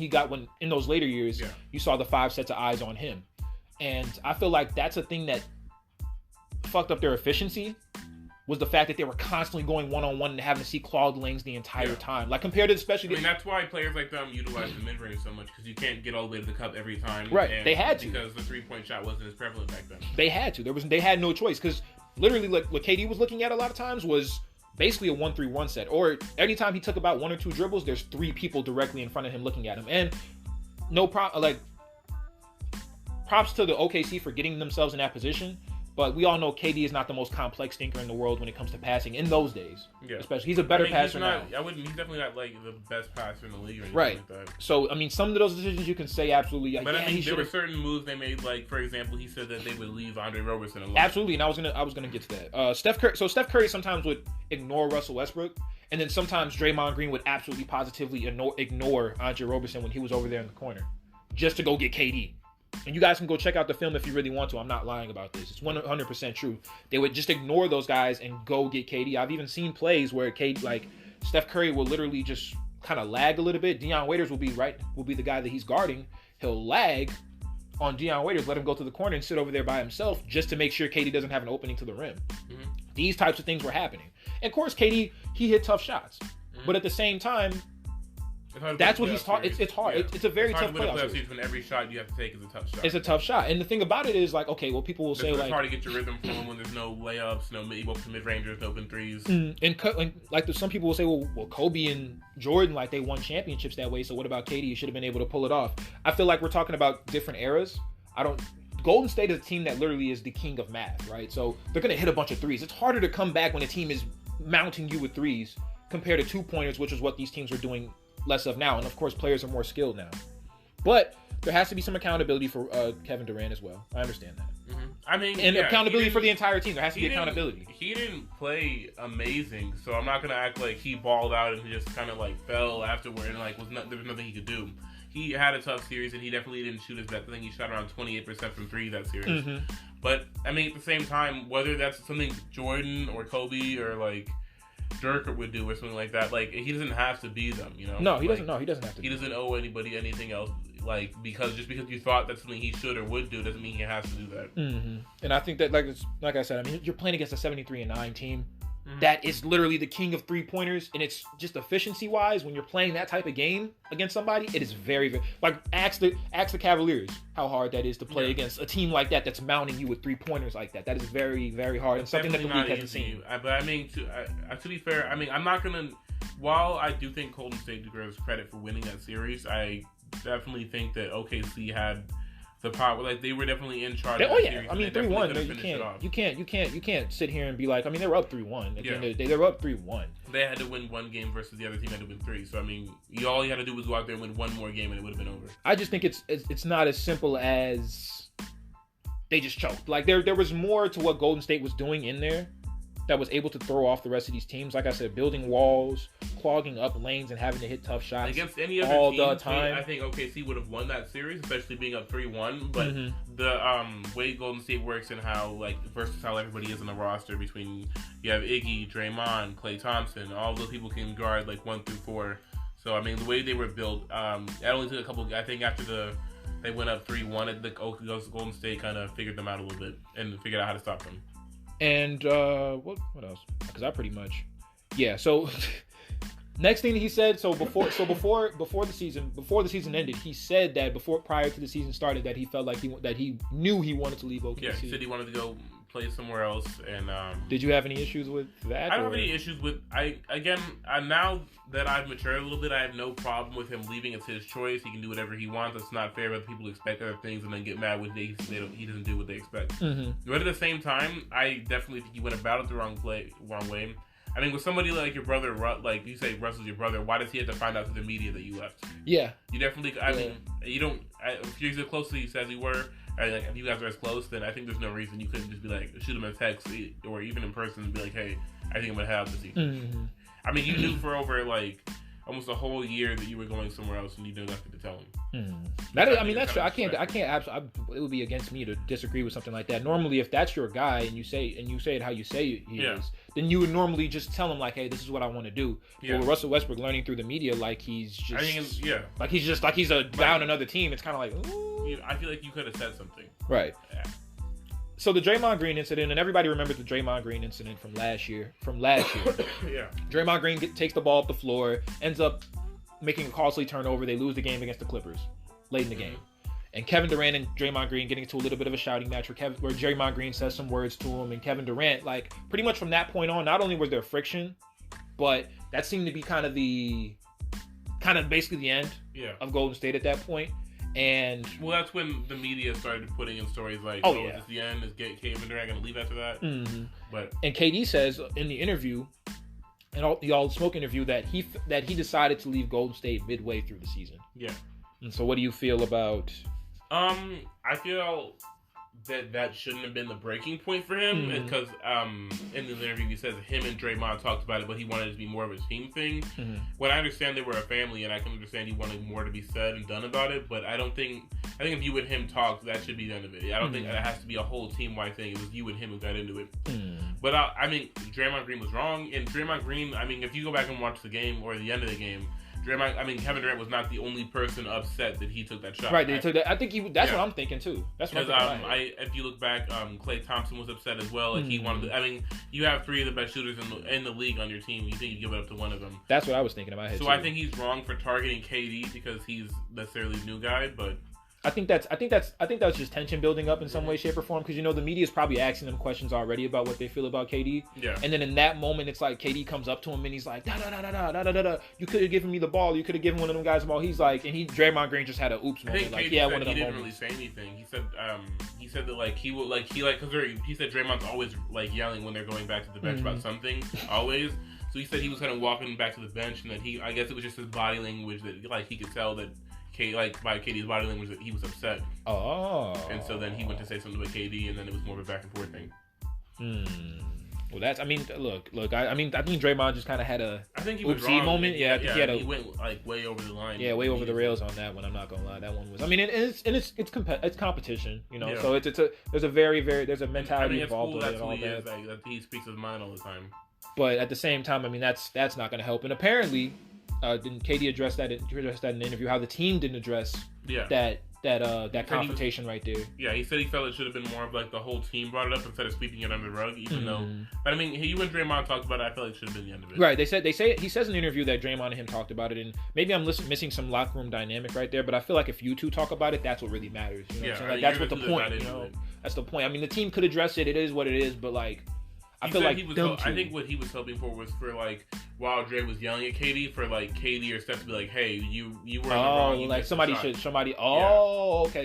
in those later years, you saw the 5 sets of eyes on him. And I feel like that's a thing that fucked up their efficiency was the fact that they were constantly going one-on-one and having to see clogged lanes the entire time. Like compared to especially... I mean, that's why players like them utilize the mid-range so much because you can't get all the way to the cup every time. Right. They had to. Because the three-point shot wasn't as prevalent back then. They had to. They had no choice because literally like what KD was looking at a lot of times was basically a 1-3-1 set. Or anytime he took about 1 or 2 dribbles, there's 3 people directly in front of him looking at him. And props to the OKC for getting themselves in that position, but we all know KD is not the most complex thinker in the world when it comes to passing in those days. Yeah. Especially, he's a better passer now. He's definitely not like the best passer in the league or anything like that. So, I mean, some of those decisions you can say absolutely. But I mean, there were certain moves they made. Like, for example, he said that they would leave Andre Roberson alone. Absolutely, and I was gonna get to that. Steph Curry sometimes would ignore Russell Westbrook, and then sometimes Draymond Green would absolutely positively ignore Andre Roberson when he was over there in the corner, just to go get KD. And you guys can go check out the film if you really want to. I'm not lying about this. It's 100% true. They would just ignore those guys and go get KD. I've even seen plays where Steph Curry will literally just kind of lag a little bit. Deion Waiters will be the guy that he's guarding. He'll lag on Deion Waiters, let him go to the corner and sit over there by himself just to make sure KD doesn't have an opening to the rim. These types of things were happening. And of course, KD, he hit tough shots. But at the same time, That's what he's taught. It's hard. Yeah. It's a very tough playoff series when every shot you have to take is a tough shot. It's a tough shot. And the thing about it is, like, okay, well, people will say, like... It's hard to get your rhythm from when there's no layups, no mid-rangers, no open threes. And like, some people will say, well, Kobe and Jordan, like, they won championships that way, so what about KD? You should have been able to pull it off. I feel like we're talking about different eras. Golden State is a team that literally is the king of math, right? So they're going to hit a bunch of threes. It's harder to come back when a team is mounting you with threes compared to two-pointers, which is what these teams are doing less of now. And of course, players are more skilled now. But there has to be some accountability for Kevin Durant as well. I understand that. Mm-hmm. I mean, and accountability for the entire team. There has to be accountability. He didn't play amazing, so I'm not gonna act like he balled out and just kind of like fell afterward and like there was nothing he could do. He had a tough series and he definitely didn't shoot his best. I think he shot around 28% from three that series. Mm-hmm. But I mean, at the same time, whether that's something Jordan or Kobe or like Dirk would do or something like that, like he doesn't have to be them, you know. No, he doesn't. No, he doesn't have to. He doesn't owe anybody anything else. Like because you thought that's something he should or would do doesn't mean he has to do that. Mm-hmm. And I think that like I said, I mean, you're playing against a 73-9 team that is literally the king of 3-pointers, and it's just efficiency wise when you're playing that type of game against somebody, it is very, very like ask the Cavaliers how hard that is to play against a team like that that's mounting you with 3-pointers like that. That is very, very hard and something that the league hasn't seen. But I mean, to be fair, I mean, I'm not gonna. While I do think Golden State deserves credit for winning that series, I definitely think that OKC had the power. Like they were definitely in charge. Series, I mean, 3-1. You can't sit here and be like, I mean, they were up 3-1. At the end of the day, they were up 3-1. They had to win one game versus the other team had to win 3. So I mean, all you had to do was go out there and win one more game, and it would have been over. I just think it's not as simple as they just choked. Like there was more to what Golden State was doing in there that was able to throw off the rest of these teams. Like I said, building walls, clogging up lanes, and having to hit tough shots against any other all team, the time. I think OKC would have won that series, especially being up 3-1. But the way Golden State works and how versus how everybody is in the roster between you have Iggy, Draymond, Klay Thompson, all those people can guard 1 through 4. So I mean, the way they were built, it only took a couple. I think after they went up 3-1, the Golden State kind of figured them out a little bit and figured out how to stop them. And what else? Because I pretty much, yeah. So next thing he said, before the season ended, he said that prior to the season started that he felt like he knew he wanted to leave OKC. Yeah, he said he wanted to go play somewhere else. And did you have any issues with that? I don't have any issues with. Now that I've matured a little bit, I have no problem with him leaving. It's his choice. He can do whatever he wants. It's not fair that people expect other things and then get mad when he doesn't do what they expect. Mm-hmm. But at the same time, I definitely think he went about it the wrong way. I mean, with somebody like your brother, like you say, Russell's your brother, why does he have to find out through the media that you left? Yeah. You definitely, I mean, you don't, if you're as close as he says you were, if you guys are as close, then I think there's no reason you couldn't just be like, shoot him a text or even in person and be like, hey, I think I'm going to have this season. Mm-hmm. I mean, you knew for over almost a whole year that you were going somewhere else and you knew nothing to tell him. That's true. I can't it would be against me to disagree with something like that. Normally, if that's your guy and you say it how you say he is, then you would normally just tell him like, hey, this is what I want to do. Yeah. But with Russell Westbrook learning through the media like he's just he's down another team, it's kind of like, ooh. I feel like you could have said something. Right. Yeah. So the Draymond Green incident, and everybody remembers the Draymond Green incident from last year. Yeah. Draymond Green takes the ball up the floor, ends up making a costly turnover. They lose the game against the Clippers late in the game. And Kevin Durant and Draymond Green getting into a little bit of a shouting match where Draymond Green says some words to him, and Kevin Durant, pretty much from that point on, not only was there friction, but that seemed to be kind of basically the end of Golden State at that point. And that's when the media started putting in stories like, is this the end? Is Kevin Durant going to leave after that? Mm-hmm. And KD says in the interview, and the All Smoke interview, that he decided to leave Golden State midway through the season. Yeah. And so, what do you feel about? I feel that shouldn't have been the breaking point for him because in the interview he says him and Draymond talked about it, but he wanted it to be more of a team thing. Mm-hmm. When I understand they were a family, and I can understand he wanted more to be said and done about it, but I think if you and him talked, that should be the end of it. I don't think that has to be a whole team-wide thing. It was you and him who got into it. But I mean, Draymond Green was wrong, and Draymond Green, I mean, if you go back and watch the game or the end of the game, Kevin Durant was not the only person upset that he took that shot. Right, they took that. I think that's what I'm thinking too. That's what I'm thinking. If you look back, Klay Thompson was upset as well. Like he wanted to, you have 3 of the best shooters in the league on your team. You think you give it up to one of them? That's what I was thinking in my head. So too. I think he's wrong for targeting KD because he's necessarily a new guy, but. I think that's just tension building up in some way, shape, or form because the media is probably asking them questions already about what they feel about KD. Yeah. And then in that moment, it's like KD comes up to him and he's like, da da da da da da da da. You could have given me the ball. You could have given one of them guys the ball. He's like, and Draymond Green just had a oops moment. Like, yeah, one of them he didn't moments. really say anything. He said that like he said Draymond's always like yelling when they're going back to the bench about something always. So he said he was kind of walking back to the bench and that I guess it was just his body language that like he could tell that. By KD's body language that he was upset. Oh. And so then he went to say something about KD, and then it was more of a back and forth thing. Well, look. I think Draymond just kind of had a oopsie moment. Yeah, I think he went like way over the line. Yeah, way over the rails on that one. I'm not gonna lie, that one was. I mean, it's competition, Yeah. So there's a mentality involved with it and all that. That he speaks his mind all the time. But at the same time, I mean, that's not gonna help. And apparently. Didn't KD address that in the interview? How the team didn't address that confrontation right there. Yeah, he said he felt it should have been more of like the whole team brought it up instead of sweeping it under the rug. Even though, but I mean, you and Draymond talked about it. I feel like it should have been the end of it. Right? He says in the interview that Draymond and him talked about it, and maybe I'm missing some locker room dynamic right there. But I feel like if you two talk about it, that's what really matters. You know what I'm saying? Like, that's what the point. That's the point. I mean, the team could address it. It is what it is. But like. I think what he was hoping for was for like while Dre was yelling at KD for like KD or Steph to be like, hey, you were in the wrong. Like somebody. Okay,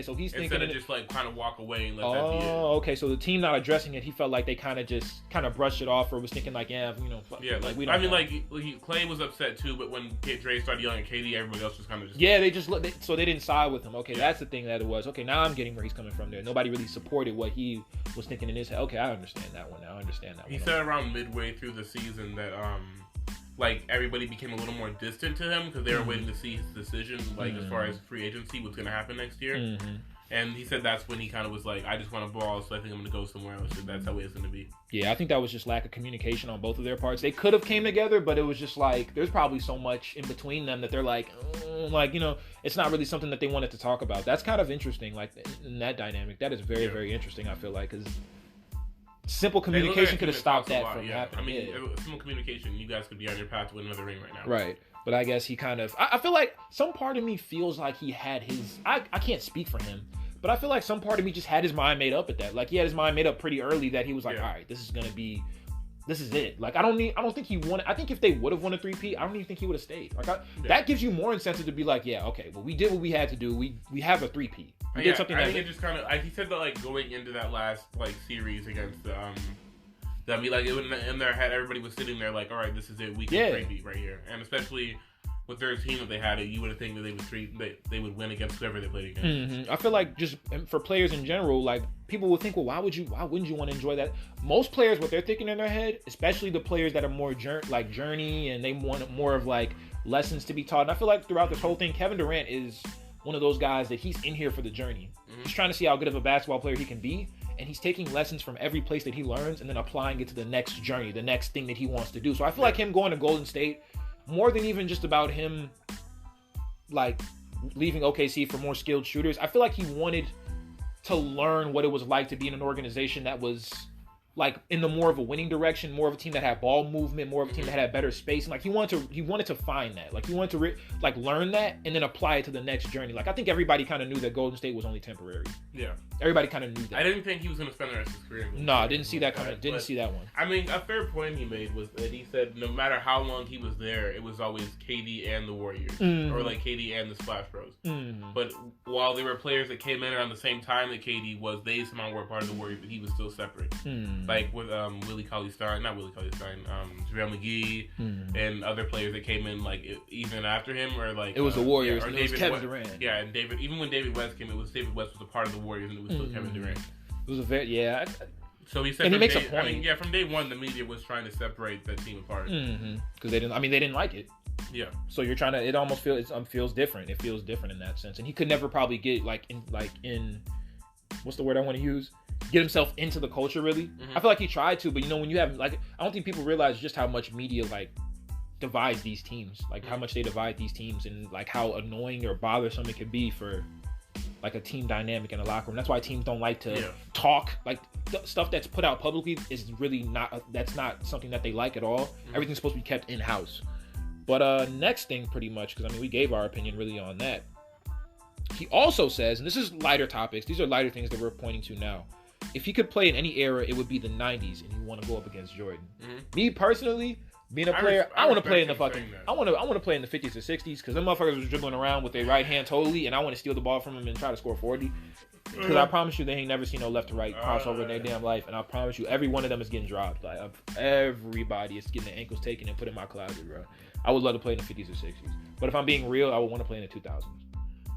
so he's thinking instead of just like kind of walk away and let that be it. Okay, so the team not addressing it, he felt like they kind of brushed it off or was thinking like, like we don't. I mean, like Klay was upset too, but when Dre started yelling at KD, everybody else was kind of just so they didn't side with him. Okay, that's the thing that it was. Okay, now I'm getting where he's coming from there. Nobody really supported what he was thinking in his head. Okay, I understand that one now. I understand that. He said around midway through the season that like everybody became a little more distant to him because they were waiting to see his decision, like as far as free agency, what's going to happen next year. And he said that's when he kind of was like, I just want to ball, so I think I'm going to go somewhere else. And that's how it's going to be. Yeah, I think that was just lack of communication on both of their parts. They could have came together, but it was just like there's probably so much in between them that they're like it's not really something that they wanted to talk about. That's kind of interesting, like in that dynamic. That is very, very interesting, I feel like, because simple communication could have stopped that from happening. I mean, simple communication, you guys could be on your path to win another ring right now. Right. But I guess he kind of... I feel like some part of me feels like he had his... I can't speak for him, but I feel like some part of me just had his mind made up at that. Like, he had his mind made up pretty early that he was like, all right, this is going to be... This is it. Like, I don't think he wanted... I think if they would have won a 3-peat, I don't even think he would have stayed. Like, that gives you more incentive to be like, yeah, okay, well, we did what we had to do. We have a 3-peat. We did something I think it just kind of... He said that, like, going into that last, like, series against... that be like, in their head, everybody was sitting there like, all right, this is it. We can 3-peat right here. And especially... with their team that they had, you would have think that they would win against whoever they played against. I feel like just for players in general, like people would think, well, why wouldn't you want to enjoy that? Most players, what they're thinking in their head, especially the players that are more journey and they want more of like lessons to be taught. And I feel like throughout this whole thing, Kevin Durant is one of those guys that he's in here for the journey. He's trying to see how good of a basketball player he can be. And he's taking lessons from every place that he learns and then applying it to the next journey, the next thing that he wants to do. So I feel like him going to Golden State, more than even just about him, like, leaving OKC for more skilled shooters, I feel like he wanted to learn what it was like to be in an organization that was, like, in the more of a winning direction, more of a team that had ball movement, more of a team that had better space. And, like, he wanted to find that. Like, he wanted to, learn that and then apply it to the next journey. Like, I think everybody kind of knew that Golden State was only temporary. Yeah. Everybody kind of knew that. I didn't think he was going to spend the rest of his career. No, I didn't see that coming. Didn't see that one. I mean, a fair point he made was that he said no matter how long he was there, it was always KD and the Warriors. Or, like, KD and the Splash Bros. But while there were players that came in around the same time that KD was, they somehow were part of the Warriors, but he was still separate. Like, with JaVale McGee and other players that came in, like, even after him, or, like... It was the Warriors, or and it was Kevin Durant. Yeah, and even when David West came, David West was a part of the Warriors, and it was still Kevin Durant. It was a very, So he said, and he makes a point. I mean, from day one, the media was trying to separate that team apart because they didn't like it. Yeah. So you're trying to. It almost feels different. It feels different in that sense, and he could never probably get in what's the word I want to use? Get himself into the culture really. I feel like he tried to, but when you have I don't think people realize just how much media divides these teams, like how much they divide these teams, and like how annoying or bothersome it could be for like a team dynamic in a locker room. That's why teams don't like to talk. Like stuff that's put out publicly is really not. That's not something that they like at all. Everything's supposed to be kept in house. But next thing, pretty much, because I mean we gave our opinion really on that. He also says, and this is lighter topics. These are lighter things that we're pointing to now. If he could play in any era, it would be the 90s, and he want to go up against Jordan. Me personally, being a player, I want to play in the fucking. I want to play in the 50s or 60s because them motherfuckers was dribbling around with their right hand totally, and I want to steal the ball from them and try to score 40. Because I promise you, they ain't never seen no left to right crossover in their damn life, and I promise you, every one of them is getting dropped. Like everybody is getting their ankles taken and put in my closet, bro. I would love to play in the 50s or 60s, but if I'm being real, I would want to play in the 2000s.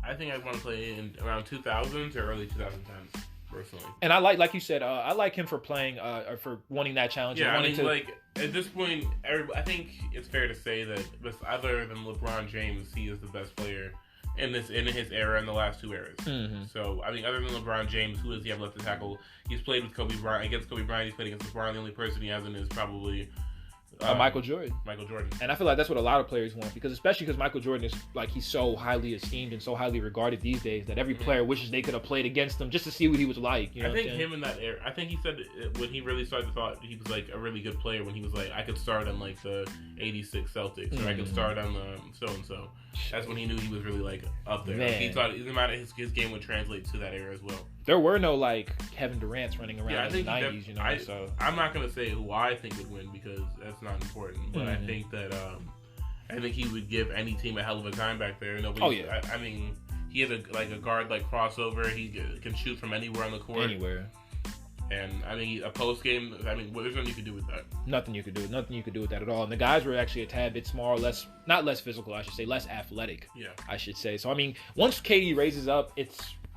I think I want to play in around 2000s or early 2010s. Personally. And I like you said, I like him for playing, or for wanting that challenge. Yeah, I mean, like, at this point, I think it's fair to say that, other than LeBron James, he is the best player in his era, in the last two eras. So, I mean, other than LeBron James, who does he have left to tackle? He's played with Kobe Bryant. Against Kobe Bryant, he's played against LeBron. The only person he hasn't is probably... Michael Jordan. And I feel like that's what a lot of players want, especially because Michael Jordan is like, he's so highly esteemed and so highly regarded these days that every player wishes they could have played against him just to see what he was like. You know I think him in that era, I think he said when he really started, thought he was like a really good player when he was like, I could start on like the 86 Celtics or I could start on the so-and-so. That's when he knew he was really like up there. Like, he thought his game would translate to that era as well. There were no like Kevin Durant's running around in the 90s, you know. So I'm not gonna say who I think would win because that's not important. But I think that he would give any team a hell of a time back there. I mean, he had a guard like crossover. He can shoot from anywhere on the court. Anywhere. And I mean, a post game. I mean, there's nothing you can do with that. Nothing you could do with that at all. And the guys were actually a tad bit smaller, not less physical, I should say, less athletic. Yeah, I should say. So I mean, once KD raises up,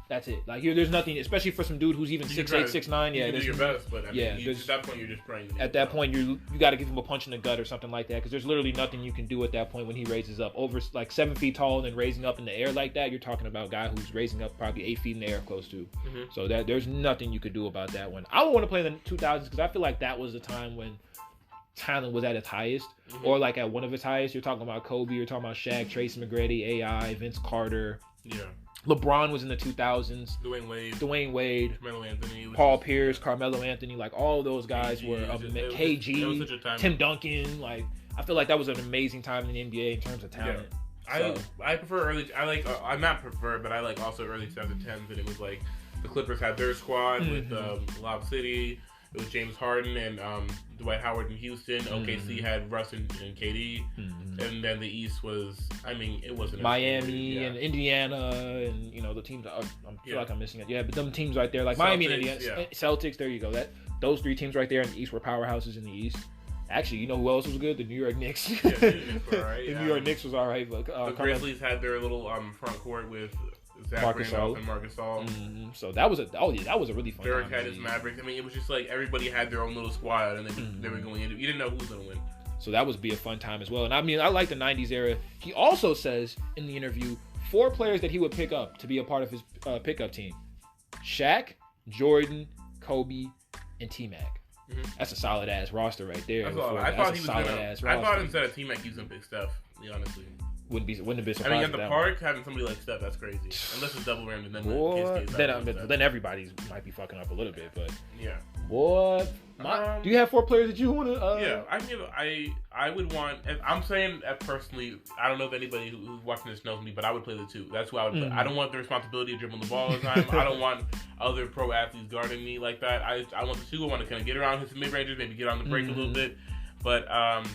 that's it. Like there's nothing, especially for some dude who's even 6'8", 6'9". Yeah, you can do your best, but I mean, at that point you're just praying. At that point, you got to give him a punch in the gut or something like that, because there's literally nothing you can do at that point when he raises up over like 7 feet tall and then raising up in the air like that. You're talking about a guy who's raising up probably 8 feet in the air, close to. So that there's nothing you could do about that one. I would want to play in the 2000s because I feel like that was the time when talent was at its highest, or like at one of its highest. You're talking about Kobe, you're talking about Shaq, Tracy McGrady, AI, Vince Carter. Yeah. LeBron was in the 2000s. Dwayne Wade. Carmelo Anthony. Paul Pierce, Carmelo Anthony. Like, all those guys were KG, Tim Duncan. Like, I feel like that was an amazing time in the NBA in terms of talent. Yeah. I prefer early... I'm not prefer, but I like also early 2010s. And it was like the Clippers had their squad with Lob City. It was James Harden and Dwight Howard in Houston. OKC had Russ and KD. And then the East was, I mean, it wasn't Miami and Indiana and, you know, the teams. I feel like I'm missing it. Yeah, but them teams right there, like Celtics, Miami and Indiana. Celtics, there you go. Those three teams right there in the East were powerhouses in the East. Actually, you know who else was good? The New York Knicks. The New York Knicks was all right. But, the Grizzlies had their little front court with Zach Randolph and Marc Gasol. So that was a really fun. Derek had his Mavericks. I mean, it was just like everybody had their own little squad, and they were going in. You didn't know who was going to win. So that would be a fun time as well. And I mean, I like the 90s era. He also says in the interview 4 players that he would pick up to be a part of his pickup team: Shaq, Jordan, Kobe, and T-Mac. That's a solid ass roster right there. I thought instead of T-Mac, he was gonna pick Steph. Honestly. Wouldn't have been surprised. I mean, at the park, having somebody like Steph, that's crazy. Unless it's double rammed and then everybody might be fucking up a little bit, but yeah. What? Do you have 4 players that you want to? Yeah, I would want. I'm saying personally, I don't know if anybody who's watching this knows me, but I would play the 2. That's who I would play. I don't want the responsibility of dribbling the ball all the time. I don't want other pro athletes guarding me like that. I want the 2. I want to kind of get around, hit some mid ranges, maybe get on the break a little bit. But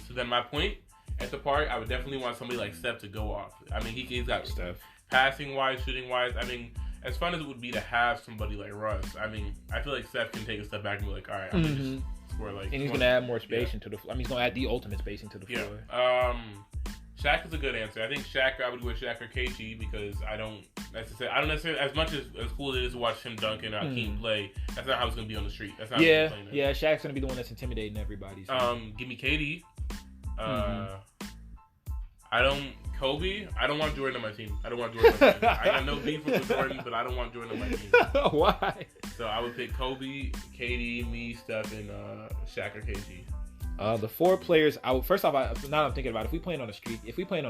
so then my point. At the park, I would definitely want somebody like Steph to go off. I mean, he's got Steph. Passing wise, shooting wise. I mean, as fun as it would be to have somebody like Russ, I mean, I feel like Steph can take a step back and be like, all right, I'm gonna just score like. And he's gonna add more spacing to the. I mean, he's gonna add the ultimate spacing to the floor. Shaq is a good answer. I think Shaq. I would go with Shaq or KG because I don't necessarily as much as cool as it is to watch Tim Duncan or Hakeem play. That's not how it's gonna be on the street. That's not. Yeah. Shaq's gonna be the one that's intimidating everybody. So. Give me KD. Kobe. I don't want Jordan on my team. I got no beef with Jordan, but I don't want Jordan on my team. Why? So I would pick Kobe, KD, me, Steph, and Shaq or KG. The 4 players. First off, now I'm thinking about it, if we playing on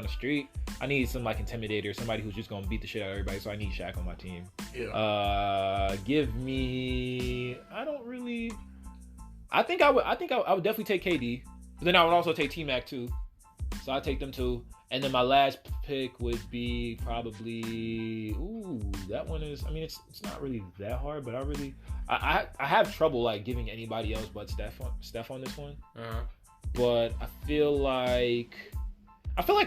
the street, I need some like intimidator, somebody who's just gonna beat the shit out of everybody. So I need Shaq on my team. Yeah. Give me. I think I would definitely take KD, but then I would also take T-Mac too. So I take them too, and then my last pick would be probably. Ooh, that one is. I mean, it's not really that hard, but I have trouble like giving anybody else but Steph on this one. But I feel like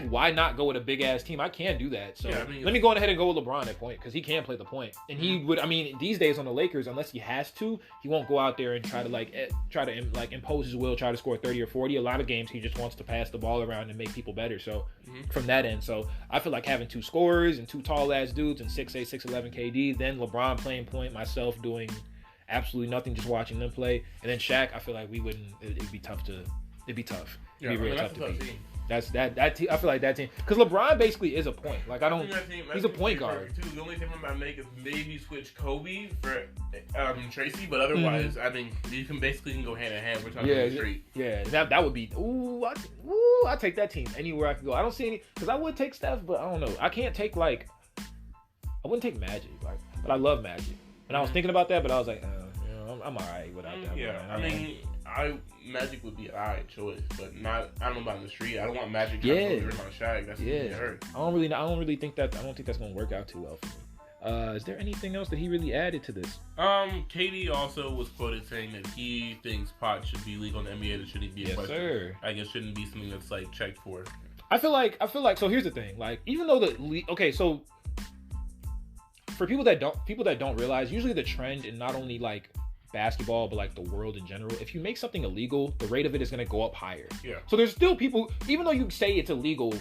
why not go with a big ass team? I can do that. So let me go ahead and go with LeBron at point because he can play the point, and he would. I mean, these days on the Lakers, unless he has to, he won't go out there and try to impose his will, try to score 30 or 40. A lot of games he just wants to pass the ball around and make people better. So from that end, so I feel like having 2 scorers and 2 tall ass dudes and 6'8", 6'11" KD, then LeBron playing point, myself doing absolutely nothing, just watching them play, and then Shaq. I feel like we wouldn't. It'd be tough. It'd be real tough to beat. That team, I feel like that team, because LeBron basically is a point. Like he's a point guard. Too. The only thing I might make is maybe switch Kobe for Tracy, but otherwise, I mean, you can go hand in hand. We're talking on the street. Yeah, that would be. I take that team anywhere I can go. I don't see any, because I would take Steph, but I don't know. I can't take I wouldn't take Magic, but I love Magic, and I was thinking about that, but I was like, I'm alright without that. Yeah, I mean. Magic would be an alright choice, but not. I don't know about in the street. I don't want Magic to go on Shaq. That's gonna hurt. I don't really think that. I don't think that's gonna work out too well for me. Is there anything else that he really added to this? KD also was quoted saying that he thinks pot should be legal in the NBA. That shouldn't be a question. Sir. I guess shouldn't be something that's like checked for. I feel like. So here's the thing. Like, even though so for people that don't realize, usually the trend in not only like basketball but like the world in general, if you make something illegal, the rate of it is going to go up higher. Yeah. So there's still people, even though you say it's illegal,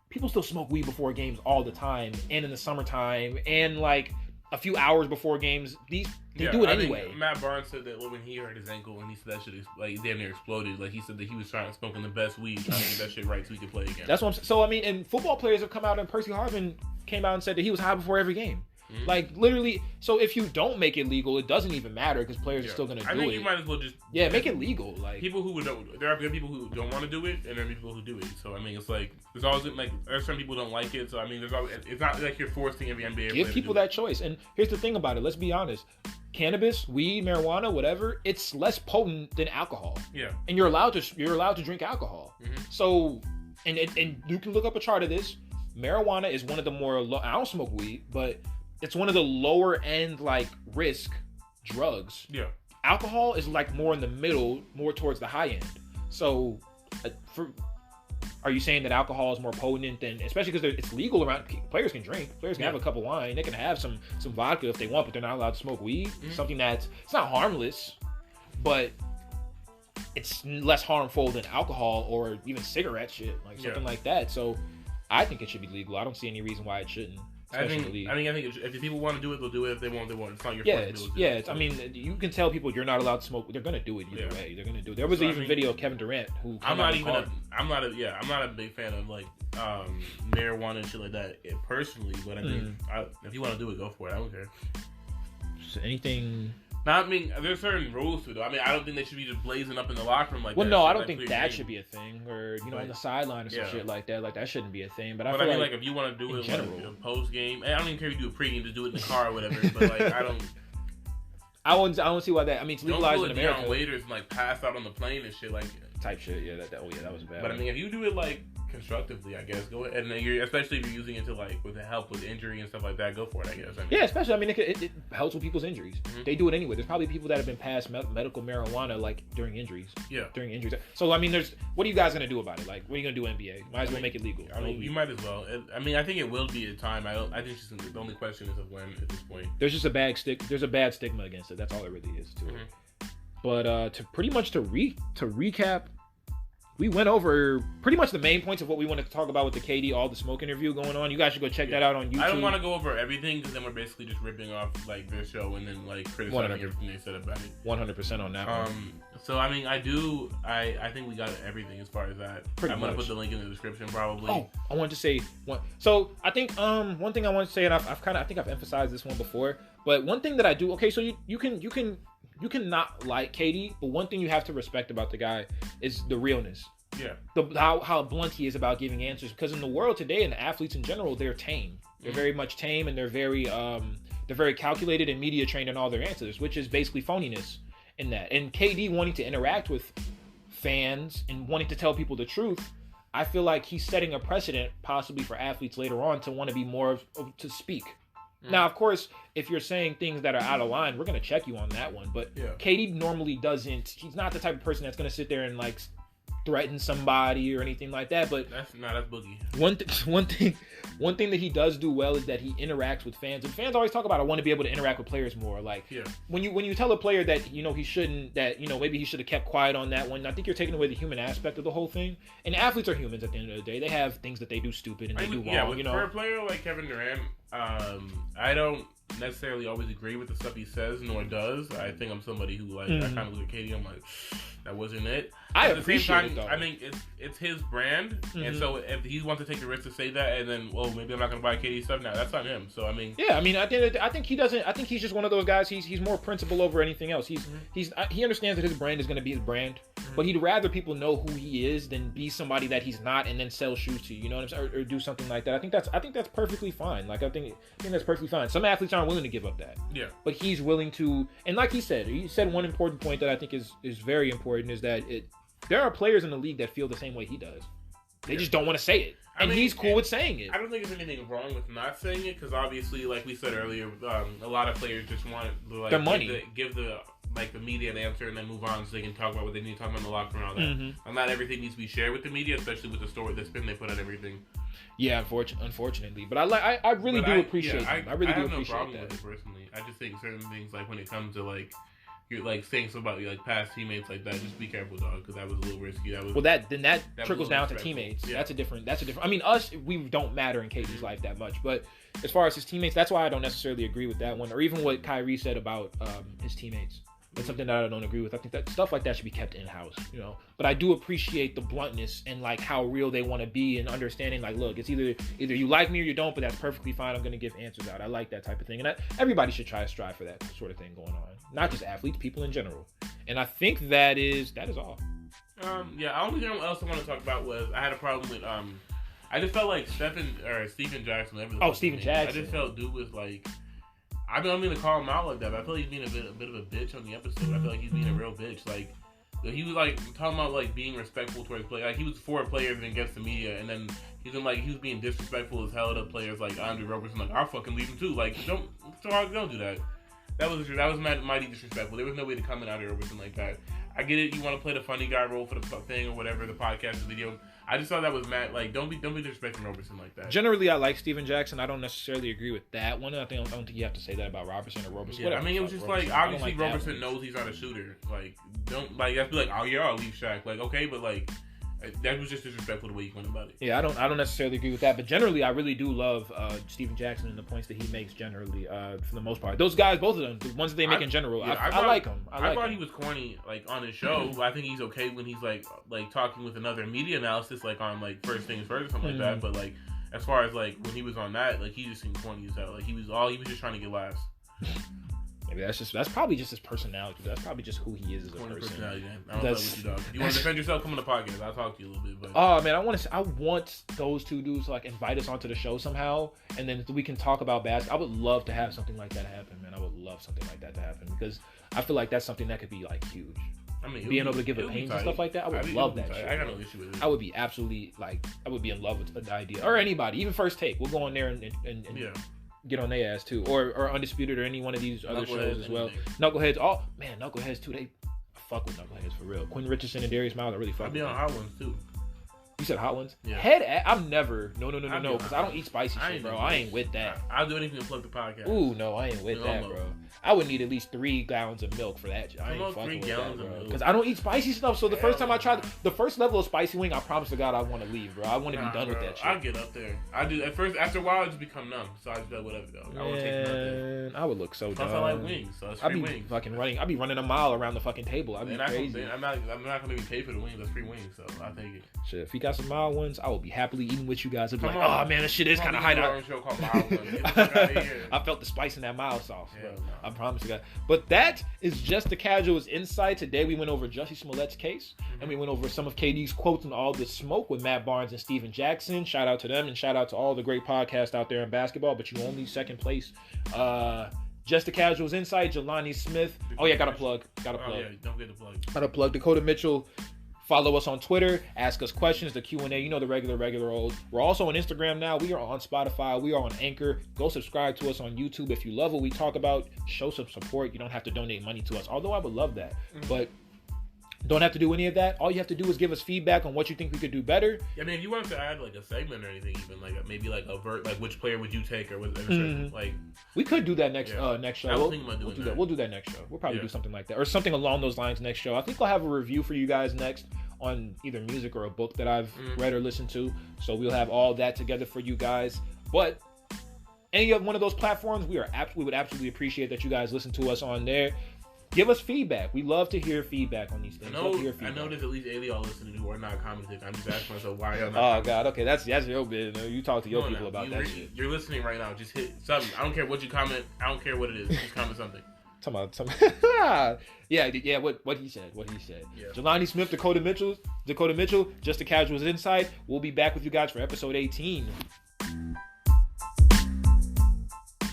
people still smoke weed before games all the time, and in the summertime, and like a few hours before games. They do it anyway. Think Matt Barnes said that when he hurt his ankle and he said that shit like damn near exploded. Like he said that he was smoking the best weed, trying to get that shit right so he could play again. That's what I'm saying. So I mean, and football players have come out, and Percy Harvin came out and said that he was high before every game. Like, literally, so if you don't make it legal, it doesn't even matter because players are still going to do it. I think you might as well just... Yeah, make it legal. Like people who don't... There are people who don't want to do it, and there are people who do it. So, I mean, it's like... There's always, like... There's some people who don't like it, so, I mean, there's always... It's not like you're forcing every NBA player. Give people that choice. And here's the thing about it. Let's be honest. Cannabis, weed, marijuana, whatever, it's less potent than alcohol. Yeah. And you're allowed to drink alcohol. So, and you can look up a chart of this. Marijuana is one of the more... I don't smoke weed, but... It's one of the lower end like risk drugs. Yeah. Alcohol is like more in the middle, more towards the high end. So, are you saying that alcohol is more potent than, especially because it's legal around? Players can drink. Players can have a cup of wine. They can have some vodka if they want, but they're not allowed to smoke weed. Something it's not harmless, but it's less harmful than alcohol or even cigarette shit, like something like that. So, I think it should be legal. I don't see any reason why it shouldn't. I think if people want to do it, they'll do it. If they won't, they won't. It's not your responsibility. I mean, you can tell people you're not alled to smoke. They're gonna do it either way. They're gonna do it. There was even video of Kevin Durant who. I'm not a big fan of like marijuana and shit like that personally. But I mean, if you want to do it, go for it. I don't care. So anything. No, I mean, there's certain rules to it. I mean, I don't think they should be just blazing up in the locker room like that. Well, no, I don't think that should be a thing, or on the sideline or some shit like that. Like that shouldn't be a thing. But I feel like if you want to do it like post game, I don't even care if you do a pregame, just do it in the car or whatever. But like, I don't see why that. I mean, it's legalized in America. Don't waiters and like pass out on the plane and shit like type shit. Yeah, that was bad. But I mean, if you do it like constructively, I guess go ahead, and then especially if you're using it to like with the help with injury and stuff like that, go for it. I guess. Especially it helps with people's injuries. They do it anyway. There's probably people that have been passed medical marijuana like during injuries. Yeah. During injuries. So I mean, what are you guys gonna do about it? Like, what are you gonna do NBA? Might as well make it legal. I mean, you might as well. I mean, I think it will be a time. I think the only question is of when at this point. There's just a bad stigma against it. That's all it really is to it. But to recap. We went over pretty much the main points of what we wanted to talk about with the KD, all the smoke interview going on. You guys should go check that out on YouTube. I don't want to go over everything because then we're basically just ripping off like their show and then like criticizing everything they said about it. 100% on that one. So I mean, I think we got everything as far as that. I'm gonna put the link in the description probably. Oh, I wanted to say one. So I think one thing I want to say, and I think I've emphasized this one before, but one thing that I do. Okay, so you can you cannot like KD, but one thing you have to respect about the guy is the realness. Yeah. How blunt he is about giving answers. Because in the world today, and the athletes in general, they're tame. They're very much tame, and they're very calculated and media trained in all their answers, which is basically phoniness in that. And KD wanting to interact with fans and wanting to tell people the truth, I feel like he's setting a precedent possibly for athletes later on to want to be more to speak. Now, of course, if you're saying things that are out of line, we're going to check you on that one. But KD normally doesn't. He's not the type of person that's going to sit there and like threaten somebody or anything like that. But that's Boogie. One thing that he does do well is that he interacts with fans. And fans always talk about, I want to be able to interact with players more. Like when you tell a player that he shouldn't, that maybe he should have kept quiet on that one, I think you're taking away the human aspect of the whole thing. And athletes are humans at the end of the day. They have things that they do stupid and they do wrong. For a player like Kevin Durant, I don't necessarily always agree with the stuff he says nor does. I think I'm somebody who I kind of look at KD, I'm like, that wasn't it. At the same time, I think it's his brand, and so if he wants to take the risk to say that, and then maybe I'm not going to buy KD stuff now, that's on him. So I mean, I think he doesn't. I think he's just one of those guys. He's more principle over anything else. He understands that his brand is going to be his brand, but he'd rather people know who he is than be somebody that he's not and then sell shoes to you. You know what I'm saying? Or do something like that. I think that's perfectly fine. Like I think that's perfectly fine. Some athletes aren't willing to give up that. Yeah. But he's willing to, and like he said one important point that I think is very important is that there are players in the league that feel the same way he does. They just don't want to say it. And he's cool with saying it. I don't think there's anything wrong with not saying it, because obviously, like we said earlier, a lot of players just want their money. Give the media an answer and then move on so they can talk about what they need to talk about in the locker room and all that. And not everything needs to be shared with the media, especially with the story, the spin they put on everything. Yeah, unfortunately. But I really do appreciate it. I really do appreciate that. I have no problem with it personally. I just think certain things, like when it comes to like you're like saying something about like past teammates like that, just be careful, dog, because that was a little risky. That trickles down to teammates. Yeah. That's a different. I mean, we don't matter in KD's life that much, but as far as his teammates, that's why I don't necessarily agree with that one, or even what Kyrie said about his teammates. That's something that I don't agree with. I think that stuff like that should be kept in-house, But I do appreciate the bluntness and like how real they want to be and understanding like, look, it's either you like me or you don't, but that's perfectly fine. I'm going to give answers out. I like that type of thing. And everybody should try to strive for that sort of thing going on. Not just athletes, people in general. And I think that is all. The only thing else I want to talk about was I had a problem with I just felt like Steven Jackson. Steven Jackson. I just felt dude was like, I don't mean to call him out like that, but I feel like he's being a bit of a bitch on the episode. I feel like he's being a real bitch. Like, he was like talking about like being respectful towards players. Like, he was for players and against the media, and then he was being disrespectful as hell to players like Andre Robertson. Like, I'll fucking leave him too. Like, don't do that. That was mighty disrespectful. There was no way to come at Andre Robertson like that. I get it. You want to play the funny guy role for the thing or whatever, the podcast, the video. I just thought that was mad. Like, don't be disrespecting Robertson like that. Generally, I like Steven Jackson. I don't necessarily agree with that one. I don't think you have to say that about Robertson or Robertson. Yeah, I mean, it was just Robertson. Like, obviously Robertson knows he's not a shooter. Like, don't like that's be like, oh yeah, I'll leave Shaq. Like, okay, but like that was just disrespectful the way you went about it. Yeah, I don't necessarily agree with that, but generally, I really do love Steven Jackson and the points that he makes. Generally, for the most part, those guys, both of them, the ones that they make in general, I like them. I thought he was corny, like on his show. But I think he's okay when he's like talking with another media analysis, like on like First Things First or something like that. But like as far as like when he was on that, like he just seemed corny as hell. Like he was just trying to get laughs. Maybe that's probably just his personality. That's probably just who he is as a person. Personality, man. I don't know what you, dog. You want to defend yourself? Come on the podcast. I'll talk to you a little bit. But oh man, I want those two dudes to like invite us onto the show somehow, and then we can talk about basketball. I would love to have something like that happen, man. I would love something like that to happen because I feel like that's something that could be like huge. I mean, being able to give opinions and stuff like that, I would love that shit. I got no issue with it. I would be absolutely I would be in love with the idea, or anybody, even First Take. We'll go on there and yeah. Get on their ass too, or Undisputed, or any one of these other shows as well. Knuckleheads, Knuckleheads too. I fuck with Knuckleheads for real. Quinn Richardson and Darius Miles, I really fuck. I'll be on Hot Ones too. You said Hot Ones? Yeah. I'm never. No, because I don't eat spicy shit, bro. I ain't with that. I'll do anything to plug the podcast. Ooh, no, I ain't with that, bro. I would need at least 3 gallons of milk for that. I ain't fucking with that, bro. Because I don't eat spicy stuff. So the first time I tried the first level of spicy wing, I promise to God I want to leave, bro. I want to be done with that shit. I'll get up there. I do at first. After a while, I just become numb. So I just do whatever though. I won't take nothing. I would look so dumb. I like wings, so it's free wings. Fucking running. I'd be running a mile around the fucking table. I'd be crazy. I'm not gonna be paid for the wings. That's free wings, so I take it. Shit, if got some mild ones, I will be happily eating with you guys. I'll be Come like, on. oh man, this shit is kind of high. I felt the spice in that mild sauce, bro. No. I promise you guys. But that is Just the Casuals Insight. Today we went over Jussie Smollett's case, and we went over some of KD's quotes and all the smoke with Matt Barnes and Steven Jackson. Shout out to them, and shout out to all the great podcasts out there in basketball, but you only second place. Just the Casuals Insight, Jelani Smith. Oh yeah, got a plug. Oh yeah, don't get the plug. Got a plug. Dakota Mitchell. Follow us on Twitter. Ask us questions. The Q&A. You know the regular old. We're also on Instagram now. We are on Spotify. We are on Anchor. Go subscribe to us on YouTube. If you love what we talk about, show some support. You don't have to donate money to us. Although I would love that. But don't have to do any of that. All you have to do is give us feedback on what you think we could do better. I mean, if you wanted to add like a segment or anything, even like maybe like a like which player would you take or like we could do that next show. I was thinking about doing that. We'll do that next show. We'll probably do something like that or something along those lines next show. I think I'll have a review for you guys next on either music or a book that I've read or listened to. So we'll have all that together for you guys. But any of one of those platforms, we would absolutely appreciate that you guys listen to us on there. Give us feedback. We love to hear feedback on these things. I know there's at least 80 y'all listening who are not commenting. I'm just asking myself why y'all not. Oh God, okay, that's your business. You talk to your people about that shit. You're listening right now. Just hit something. I don't care what you comment. I don't care what it is. Just comment something. Yeah. What he said. Yeah. Jelani Smith, Dakota Mitchell. Just the Casuals Inside. We'll be back with you guys for episode 18.